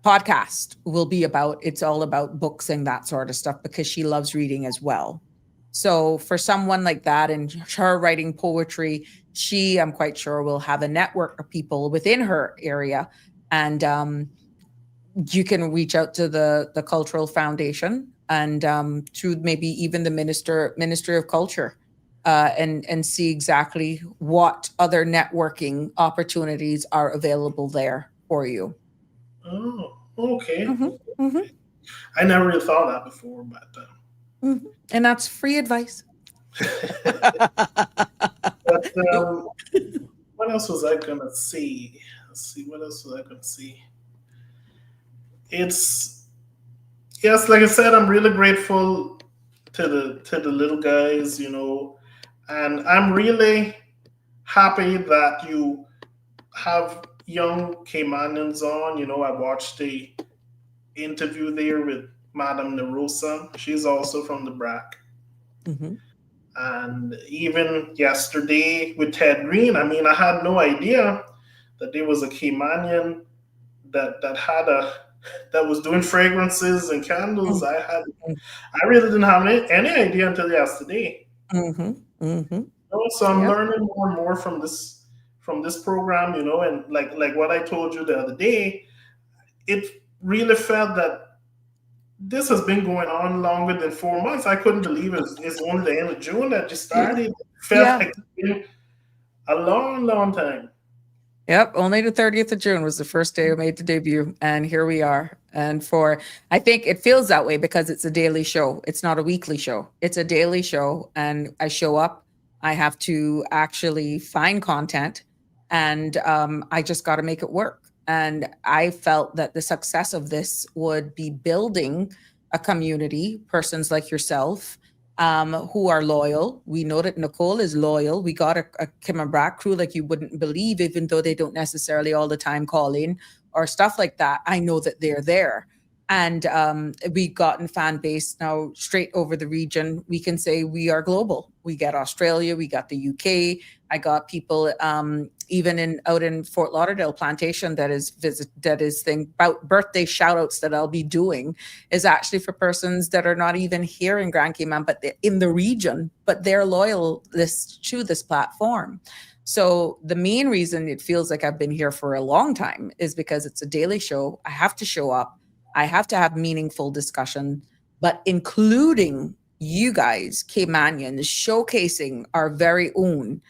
podcast will be about. It's all about books and that sort of stuff because she loves reading as well. So for someone like that and her writing poetry, she, I'm quite sure, will have a network of people within her area. And you can reach out to the Cultural Foundation and to maybe even the Ministry of Culture and see exactly what other networking opportunities are available there for you. Oh, okay. I never really thought that before, but... And that's free advice. But what else was I gonna see? Let's see, what else was I gonna see? It's yes, like I said, I'm really grateful to the little guys, you know, and I'm really happy that you have young Caymanians on. You know, I watched the interview there with Madame Nerosa. She's also from the Brac. And even yesterday with Ted Green, I mean, I had no idea that there was a Caymanian that had a that was doing fragrances and candles. I really didn't have any idea until yesterday. Mm-hmm. Mm-hmm. So I'm Yep. learning more and more from this program, and like what I told you the other day, it really felt that this has been going on longer than 4 months. I couldn't believe it's only the end of June that just started. It felt Yeah. like it's been a long, long time. Yep, only the 30th of June was the first day I made the debut, and here we are. And I think it feels that way because it's a daily show. It's not a weekly show. It's a daily show, and I show up. I have to actually find content, and I just got to make it work. And I felt that the success of this would be building a community, persons like yourself, who are loyal. We know that Nicole is loyal. We got a Cayman Brac crew like you wouldn't believe, even though they don't necessarily all the time call in or stuff like that. I know that they're there. And we've gotten fan base now straight over the region. We can say we are global. We get Australia, we got the UK. I got people even out in Fort Lauderdale plantation that is about birthday shout outs that I'll be doing is actually for persons that are not even here in Grand Cayman, but they're in the region, but they're loyal to this platform. So the main reason it feels like I've been here for a long time is because it's a daily show. I have to show up. I have to have meaningful discussion, but including you guys, Caymanians, showcasing our very own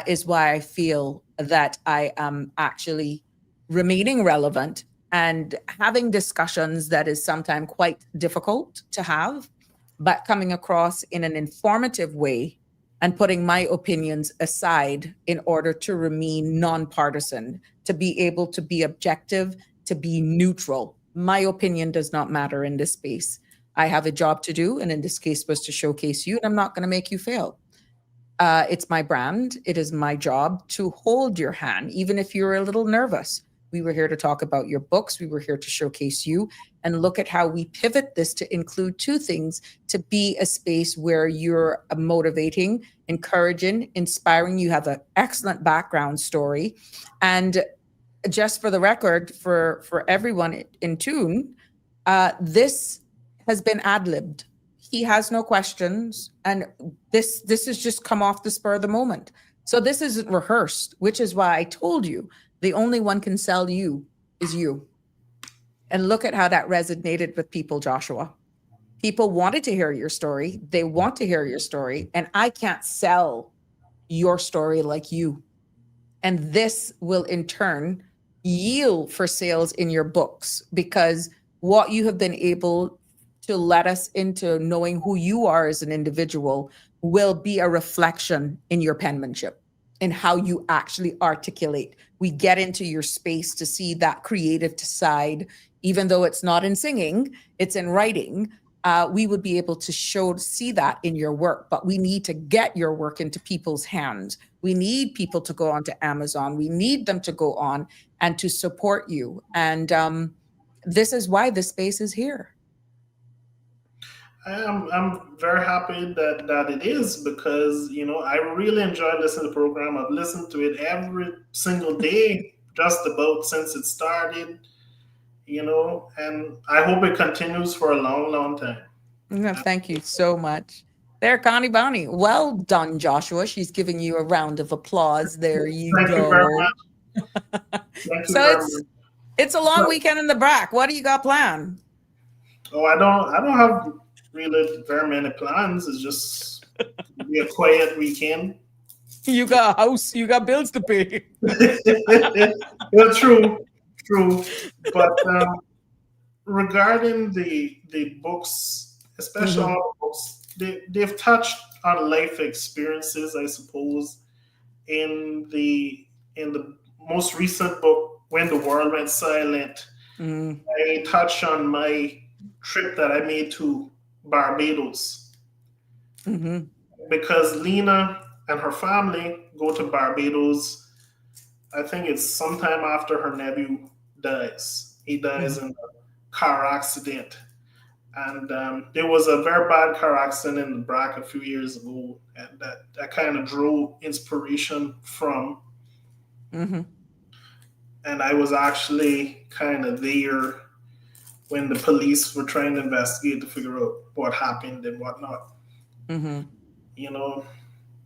is why I feel that I am actually remaining relevant and having discussions that is sometimes quite difficult to have, but coming across in an informative way and putting my opinions aside in order to remain nonpartisan, to be able to be objective, to be neutral. My opinion does not matter in this space. I have a job to do, and in this case was to showcase you, and I'm not going to make you fail. It's my brand. It is my job to hold your hand, even if you're a little nervous. We were here to talk about your books. We were here to showcase you and look at how we pivot this to include two things, to be a space where you're motivating, encouraging, inspiring. You have an excellent background story. And just for the record, for everyone in tune, this has been ad-libbed. He has no questions, and this has just come off the spur of the moment. So this isn't rehearsed, which is why I told you the only one can sell you is you. And look at how that resonated with people, Joshua. People wanted to hear your story. They want to hear your story, and I can't sell your story like you. And this will in turn yield for sales in your books, because what you have been able to let us into knowing who you are as an individual will be a reflection in your penmanship, in how you actually articulate. We get into your space to see that creative side, even though it's not in singing, it's in writing. We would be able to see that in your work, but we need to get your work into people's hands. We need people to go onto Amazon. We need them to go on and to support you. And this is why this space is here. I'm very happy that it is, because I really enjoy listening to the program. I've listened to it every single day, just about since it started. And I hope it continues for a long, long time. No, thank you so much. There, Connie Bonnie. Well done, Joshua. She's giving you a round of applause. There you Thank go. you very much. Thank you very much. It's a long weekend in the Brac. What do you got planned? Oh, I don't have really very many plans. It's just be a quiet weekend. You got a house, you got bills to pay. Well, true. But regarding the books, especially all the books, they've touched on life experiences, I suppose. In the most recent book, When the World Went Silent, I touched on my trip that I made to Barbados. Because Lena and her family go to Barbados, I think it's sometime after her nephew dies. He dies in a car accident. And there was a very bad car accident in the Brack a few years ago, and that kind of drew inspiration from. Mm-hmm. And I was actually kind of there when the police were trying to investigate to figure out what happened and whatnot. Mm-hmm. You know,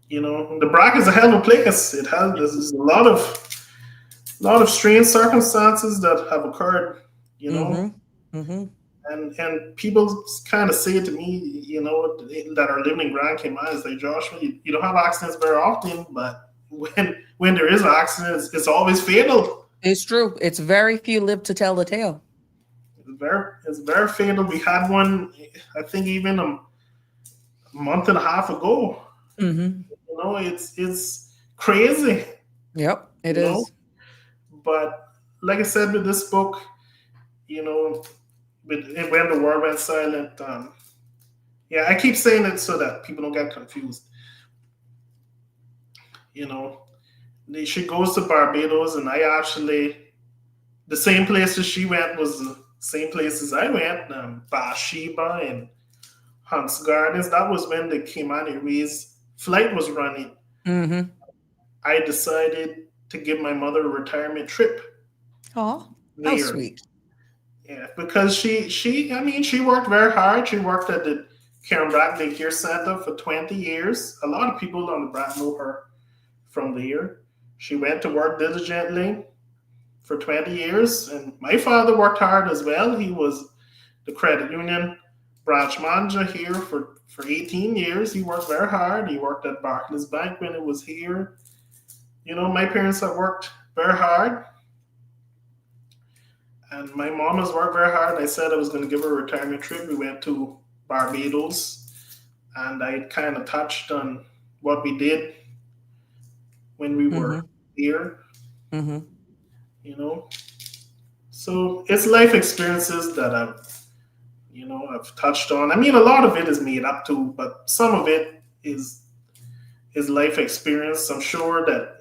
the Brack is a hell of a place. There's a lot of strange circumstances that have occurred. You know. Mm-hmm. And people kind of say to me, that are living in Grand Cayman, is like, Joshua, you don't have accidents very often, but when there is an accident, it's always fatal. It's true. It's very few live to tell the tale. It's very fatal. We had one, I think, even a month and a half ago. Mm-hmm. It's crazy. Yep, it is. But like I said with this book, when the world went silent, I keep saying it so that people don't get confused. She goes to Barbados, and the same places she went was the same places I went, Bathsheba and Hunts Gardens. That was when the Cayman Airways flight was running. Mm-hmm. I decided to give my mother a retirement trip. Oh, how sweet. Yeah, because she worked very hard. She worked at the Cayman Brac Daycare Center for 20 years. A lot of people on the Brac know her from there. She went to work diligently for 20 years. And my father worked hard as well. He was the credit union branch manager here for 18 years. He worked very hard. He worked at Barclays Bank when it was here. My parents have worked very hard. And my mom has worked very hard. I said I was going to give her a retirement trip. We went to Barbados, and I kind of touched on what we did when we were here. Mm-hmm. So it's life experiences that I've touched on. A lot of it is made up too, but some of it is life experience. I'm sure that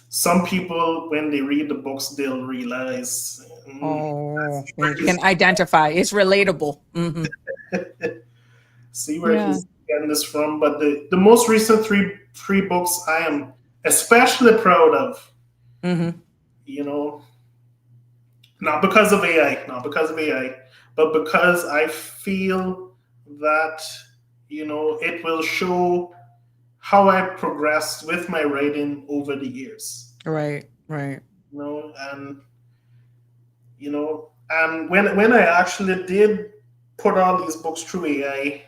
some people, when they read the books, they'll realize. You can identify. It's relatable. Mm-hmm. See where he's getting this from. But the most recent three books I am especially proud of. Mm-hmm. Not because of AI, but because I feel that it will show how I progressed with my writing over the years. Right. And when I actually did put all these books through AI,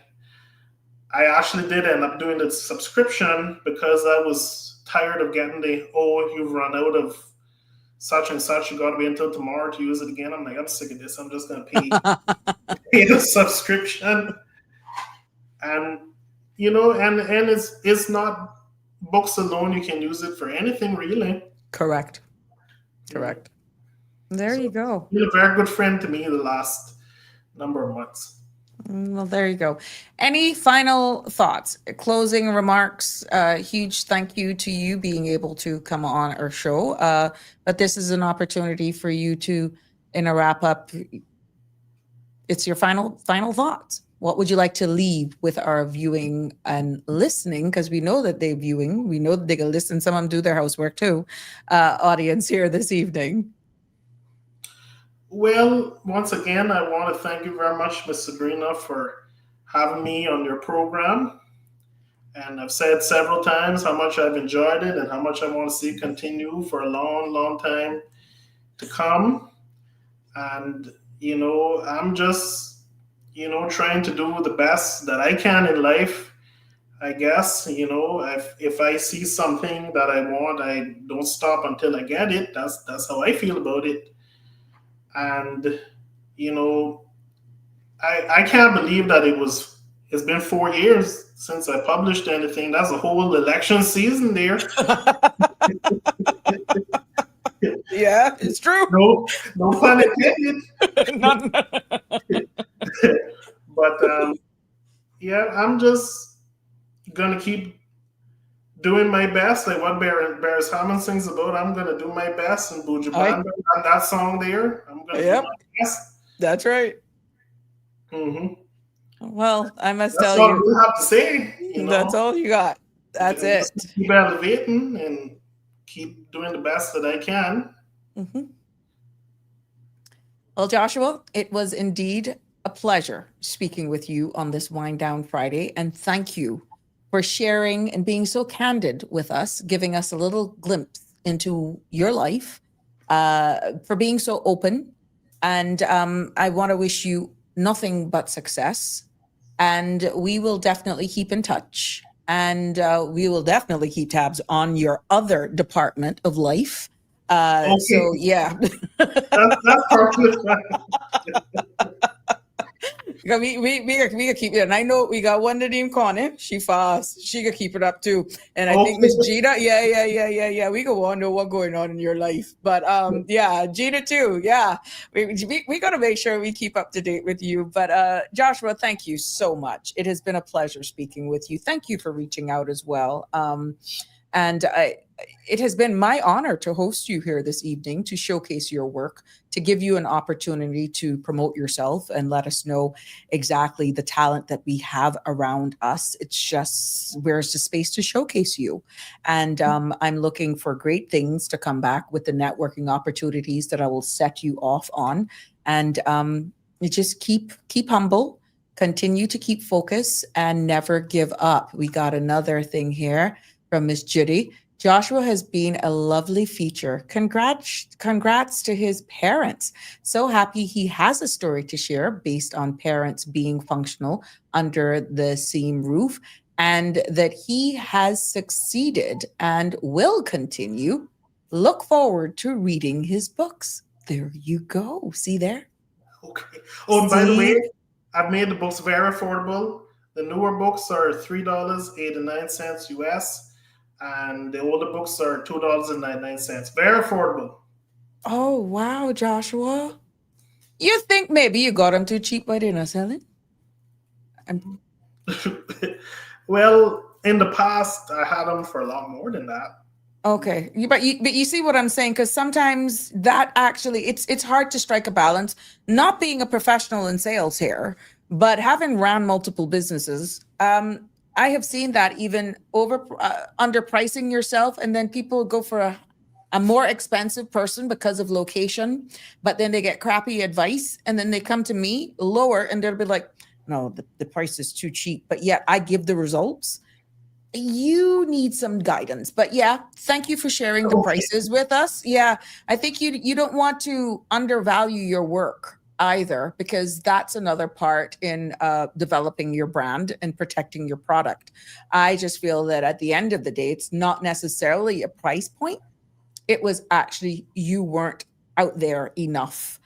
I actually did end up doing the subscription because I was tired of getting you've run out of such and such, you got to wait until tomorrow to use it again. I'm like, I'm sick of this. I'm just going to pay the subscription. And and it's not books alone. You can use it for anything, really. Correct. There you go. You're a very good friend to me the last number of months. Well, there you go. Any final thoughts, closing remarks? Huge thank you to you being able to come on our show. But this is an opportunity for you to, in a wrap up, it's your final thoughts. What would you like to leave with our viewing and listening? Because we know that they're viewing. We know that they can listen. Some of them do their housework too. Audience here this evening. Well, once again, I want to thank you very much, Ms. Sabrina, for having me on your program. And I've said several times how much I've enjoyed it and how much I want to see continue for a long, long time to come. And, I'm just, trying to do the best that I can in life, I guess. If I see something that I want, I don't stop until I get it. That's how I feel about it. And, I can't believe that it's been 4 years since I published anything. That's a whole election season there. Yeah, it's true. No pun intended. But, I'm just going to keep doing my best, like what Barris Hammond sings about. I'm going to do my best, and Buju Banda, that song there. I'm going to do my best. That's right. hmm Well, I must That's tell all you, we have to say. that's all you got. That's And it. just keep elevating and keep doing the best that I can. Mhm. Well, Joshua, it was indeed a pleasure speaking with you on this Wind Down Friday. And thank you for sharing and being so candid with us, giving us a little glimpse into your life, for being so open. And I want to wish you nothing but success. And we will definitely keep in touch. And we will definitely keep tabs on your other department of life. Okay, So, yeah. that's perfect. Yeah, we keep it. And I know we got one Nadeem Connie. She fast. She can keep it up too. And I think Miss Okay. Gina, yeah. We go on know what's going on in your life. But yeah, Gina too. Yeah. We gotta make sure we keep up to date with you. But Joshua, thank you so much. It has been a pleasure speaking with you. Thank you for reaching out as well. And it has been my honor to host you here this evening to showcase your work, to give you an opportunity to promote yourself and let us know exactly the talent that we have around us. It's just, where's the space to showcase you? And I'm looking for great things to come back with the networking opportunities that I will set you off on. And you just keep humble, continue to keep focus, and never give up. We got another thing here from Miss Judy. Joshua has been a lovely feature. Congrats to his parents. So happy he has a story to share based on parents being functional under the same roof, and that he has succeeded and will continue. Look forward to reading his books. There you go. See there? Okay. Oh, and by the way, See? I've made the books very affordable. The newer books are $3.89 US, and the older books are $2.99. Very affordable. Oh, wow, Joshua. You think maybe you got them too cheap by dinner selling? Well, in the past, I had them for a lot more than that. Okay, but you see what I'm saying, because sometimes that actually it's hard to strike a balance. Not being a professional in sales here, but having ran multiple businesses, I have seen that even underpricing yourself, and then people go for a more expensive person because of location, but then they get crappy advice, and then they come to me lower, and they'll be like, "No, the price is too cheap," but yet I give the results. You need some guidance. But yeah, thank you for sharing the prices with us. Yeah, I think you don't want to undervalue your work either, because that's another part in developing your brand and protecting your product. I just feel that at the end of the day, it's not necessarily a price point. It was actually you weren't out there enough.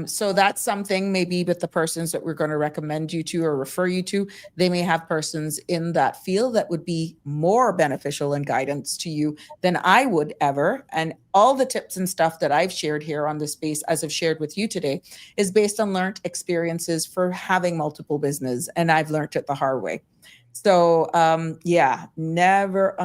So that's something maybe with the persons that we're going to recommend you to or refer you to. They may have persons in that field that would be more beneficial and guidance to you than I would ever. And all the tips and stuff that I've shared here on this space, as I've shared with you today, is based on learned experiences for having multiple business. And I've learned it the hard way. So yeah, never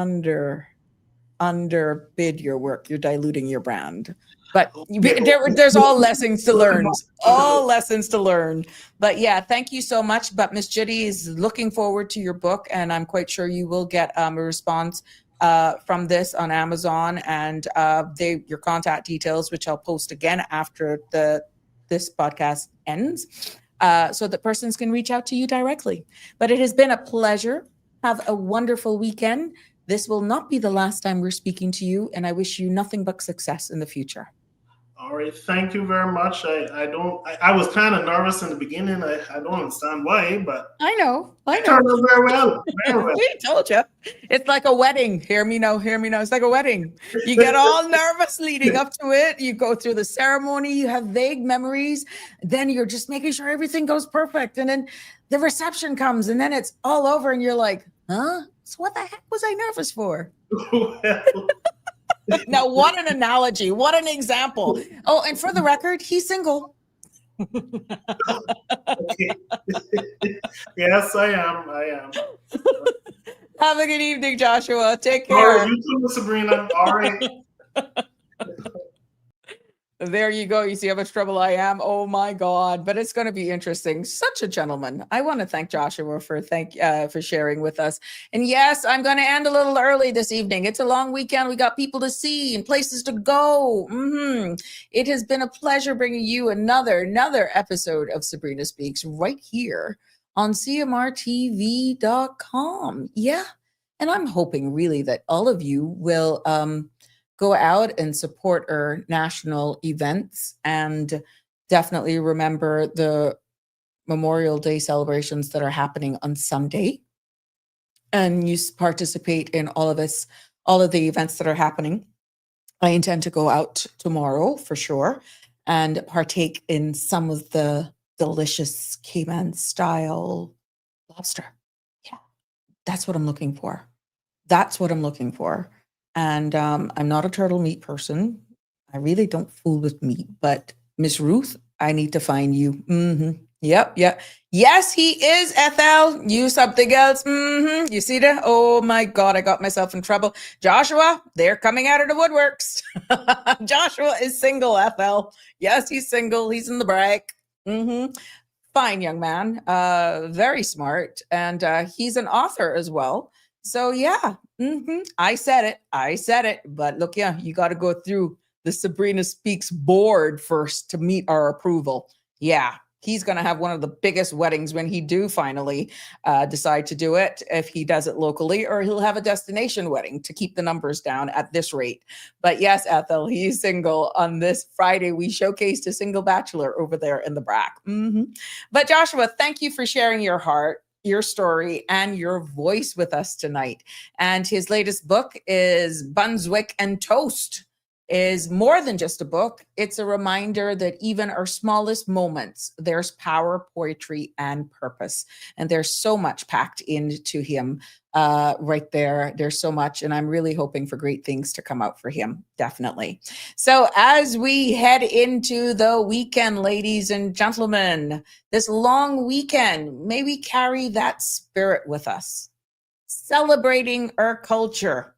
underbid your work. You're diluting your brand. But there's all lessons to learn. All lessons to learn. But yeah, thank you so much. But Miss Judy is looking forward to your book, and I'm quite sure you will get a response from this on Amazon, and your contact details, which I'll post again after this podcast ends, so that persons can reach out to you directly. But it has been a pleasure. Have a wonderful weekend. This will not be the last time we're speaking to you, and I wish you nothing but success in the future. All right, thank you very much. I was kind of nervous in the beginning. I don't understand why, but I know. it turned out very well. Very well. We told you. It's like a wedding. Hear me now. It's like a wedding. You get all nervous leading up to it. You go through the ceremony. You have vague memories. Then you're just making sure everything goes perfect. And then the reception comes, and then it's all over, and you're like, huh? So what the heck was I nervous for? Well, Now, what an analogy. What an example. Oh, and for the record, he's single. okay. Yes, I am. Have a good evening, Joshua. Take All care. right, you too, Sabrina. All right. There you go. You see how much trouble I am. Oh my God. But it's going to be interesting. Such a gentleman. I want to thank Joshua for sharing with us. And yes, I'm going to end a little early this evening. It's a long weekend. We got people to see and places to go. It has been a pleasure bringing you another episode of Sabrina Speaks right here on CMRTV.com. Yeah. And I'm hoping really that all of you will go out and support our national events and definitely remember the Memorial Day celebrations that are happening on Sunday. And you participate in all of the events that are happening. I intend to go out tomorrow for sure and partake in some of the delicious Cayman style lobster. Yeah, that's what I'm looking for. And I'm not a turtle meat person. I really don't fool with meat. But Miss Ruth, I need to find you. Yep. Yes, he is, Ethel. You something else. You see that? Oh my God, I got myself in trouble. Joshua, they're coming out of the woodworks. Joshua is single, Ethel. Yes, he's single. He's in the Brac. Fine young man. Very smart. And he's an author as well. So yeah, I said it. But look, yeah, you got to go through the Sabrina Speaks board first to meet our approval. Yeah, he's going to have one of the biggest weddings when he do finally decide to do it, if he does it locally, or he'll have a destination wedding to keep the numbers down at this rate. But yes, Ethel, he's single. On this Friday, we showcased a single bachelor over there in the Brac. But Joshua, thank you for sharing your heart, your story, and your voice with us tonight. And his latest book is Brunswick and Toast. Is more than just a book. It's a reminder that even our smallest moments, there's power, poetry, and purpose. And there's so much packed into him right there. There's so much. And I'm really hoping for great things to come out for him. Definitely. So as we head into the weekend, ladies and gentlemen, this long weekend, may we carry that spirit with us. Celebrating our culture.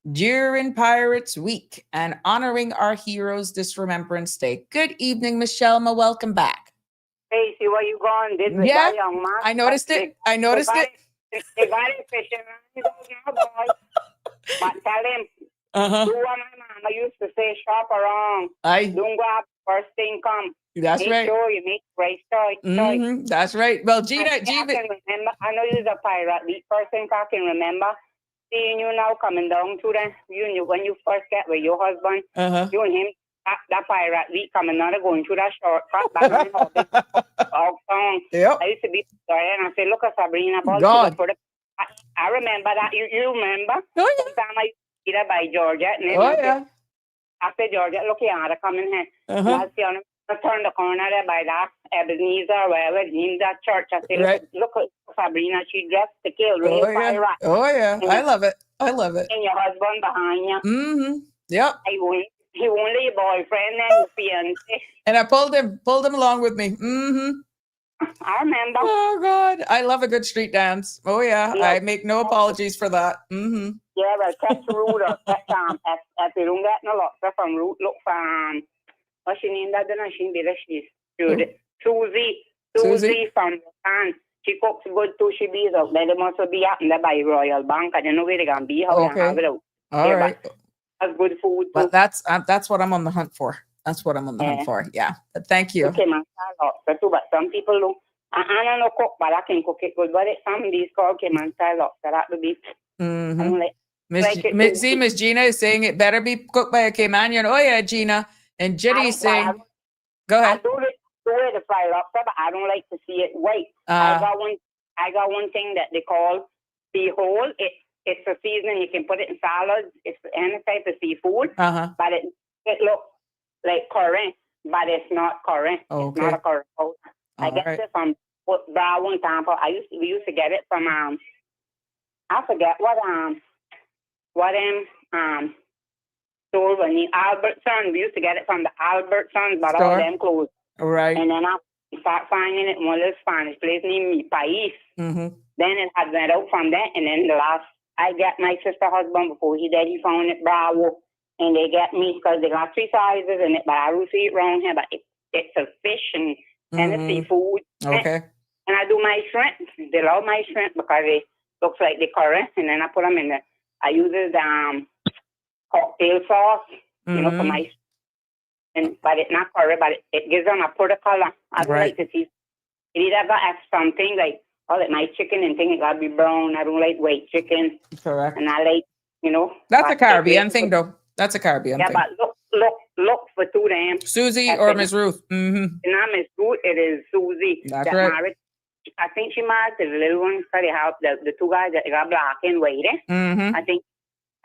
During Pirates Week and honoring our heroes this Remembrance Day. Good evening, Miss Shelma. Welcome back. Hey, see where you going? Yeah, I noticed it. They got it fishing around, boy. But tell him, do what my mama used to say, shop around. Don't go up first thing come. That's make right. Sure you make right choice. That's right. Well, Gina, I can remember. I know you're a pirate. The first thing I can remember seeing you now coming down to when you first get with your husband, you and him, that pirate week coming out going through that shortcut back on dog song. Yep. I used to be sorry, and I said, look at Sabrina. God. I remember that. You remember? Oh, yeah. Time I used to be there by Georgette. And I said, Georgette, look here, I'm coming here. And I see I turned the corner there by that Ebenezer, wherever in that church. I said, look at Sabrina, she dressed to kill, real pirate. Oh, yeah. And I love it. And your husband behind you. Yep. He only your boyfriend and your fiance. And I pulled him along with me. I remember. Oh, God. I love a good street dance. Oh, yeah. I make no apologies for that. Yeah, well, catch Root or if you don't get no lobster from Root, look for what's she named? That dinner she be she's Susie from the pan. She cooks good too. She be up there. They must be up there by Royal Bank. I don't know where they gonna be. How they have it out. All right. That's good food too. But that's what I'm on the hunt for. That's what I'm on the hunt for. Yeah. But thank you. Okay, man. Too, but some people don't. I don't know cook, but I can cook it good. But some of these called Cayman style lobster. That would be. Miss Gina is saying it better be cooked by a Caymanian. Oh yeah, Gina. And Jenny's saying, go ahead. I do it to fry lobster, but I don't like to see it white. I got one thing that they call the whole. It's a seasoning. You can put it in salads. It's any type of seafood. But it looks like curry, but it's not curry. Okay. It's not a curry powder. I get it from Brown Tampa. We used to get it from I forget what store when the Albertsons. We used to get it from the Albertsons, but all them closed. Right. And then I start finding it in one of the Spanish place named Mi País. Then it had went out from there, and then I got my sister husband before he died. He found it Bravo. and they get me because they got 3 sizes in it, but I don't see it wrong here, but it's a fish and it's seafood. Okay. And I do my shrimp. They love my shrimp because it looks like the curry, and then I put them in I use the cocktail sauce, you know, for my, but it's not curry, but it gives them a pretty color. I don't like to see, it either got something like, like my chicken and thing, it got to be brown. I don't like white chicken. Correct. And I like, you know. That's a Caribbean thing, though. That's a Caribbean thing. Yeah, but look for 2 of them. Susie or Miss Ruth? Not Miss Ruth, it is Susie. That's right. Married. I think she married the little one because they have the 2 guys that got black and white.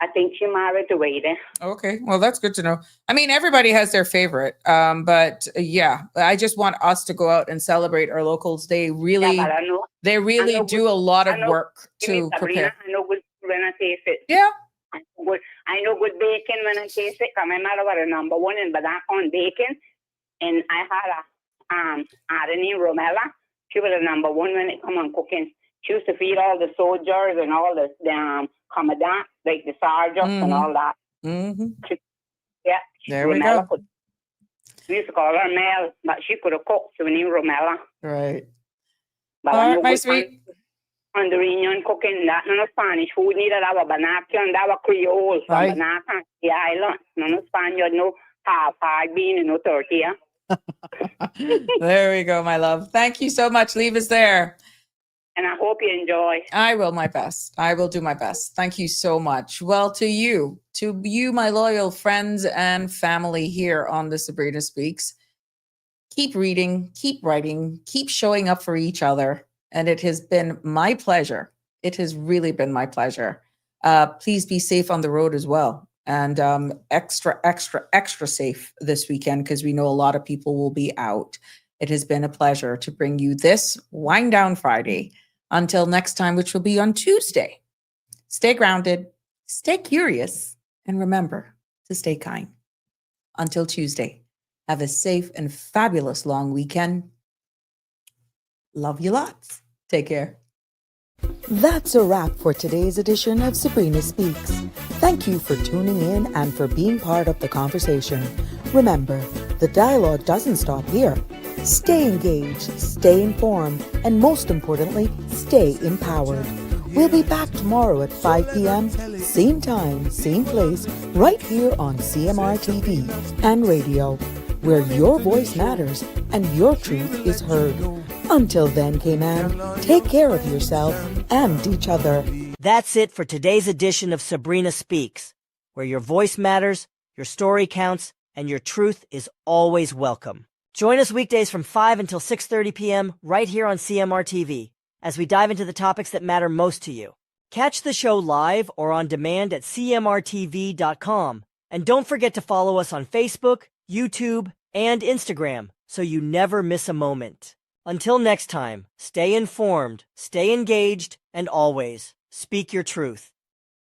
I think she married the waiter. Okay, well, that's good to know. I mean, everybody has their favorite, but yeah, I just want us to go out and celebrate our locals. They really, do a lot of work to prepare. I know good when I taste it. Yeah. I know good bacon when I taste it. My mother was the #1 in Brac on bacon, and I had a named Romella. She was the #1 when it come on cooking. She used to feed all the soldiers and all the commandant, like the sergeants and all that. There we go. We used to call her Mel, but she could have cooked, so we named Romella. Right. But all right, my sweet. On the Reunion cooking, that no Spanish food, neither that was Banacan, that was Creole from Banacan, the island. No Spaniard, no half-hard bean, and no tortilla. There we go, my love. Thank you so much. Leave us there. And I hope you enjoy. I will my best. I will do my best. Thank you so much. Well, to you, my loyal friends and family here on the Sabrina Speaks, keep reading, keep writing, keep showing up for each other. And it has been my pleasure. It has really been my pleasure. Please be safe on the road as well. And extra safe this weekend because we know a lot of people will be out. It has been a pleasure to bring you this Wind Down Friday. Until next time, which will be on Tuesday. Stay grounded, stay curious, and remember to stay kind. Until Tuesday, have a safe and fabulous long weekend. Love you lots. Take care. That's a wrap for today's edition of Sabrina Speaks. Thank you for tuning in and for being part of the conversation. Remember, the dialogue doesn't stop here. Stay engaged, stay informed, and most importantly, stay empowered. We'll be back tomorrow at 5 p.m., same time, same place, right here on CMR TV and radio, where your voice matters and your truth is heard. Until then, Cayman, take care of yourself and each other. That's it for today's edition of Sabrina Speaks, where your voice matters, your story counts, and your truth is always welcome. Join us weekdays from 5 until 6:30 p.m. right here on CMR TV as we dive into the topics that matter most to you. Catch the show live or on demand at cmrtv.com. And don't forget to follow us on Facebook, YouTube, and Instagram so you never miss a moment. Until next time, stay informed, stay engaged, and always speak your truth.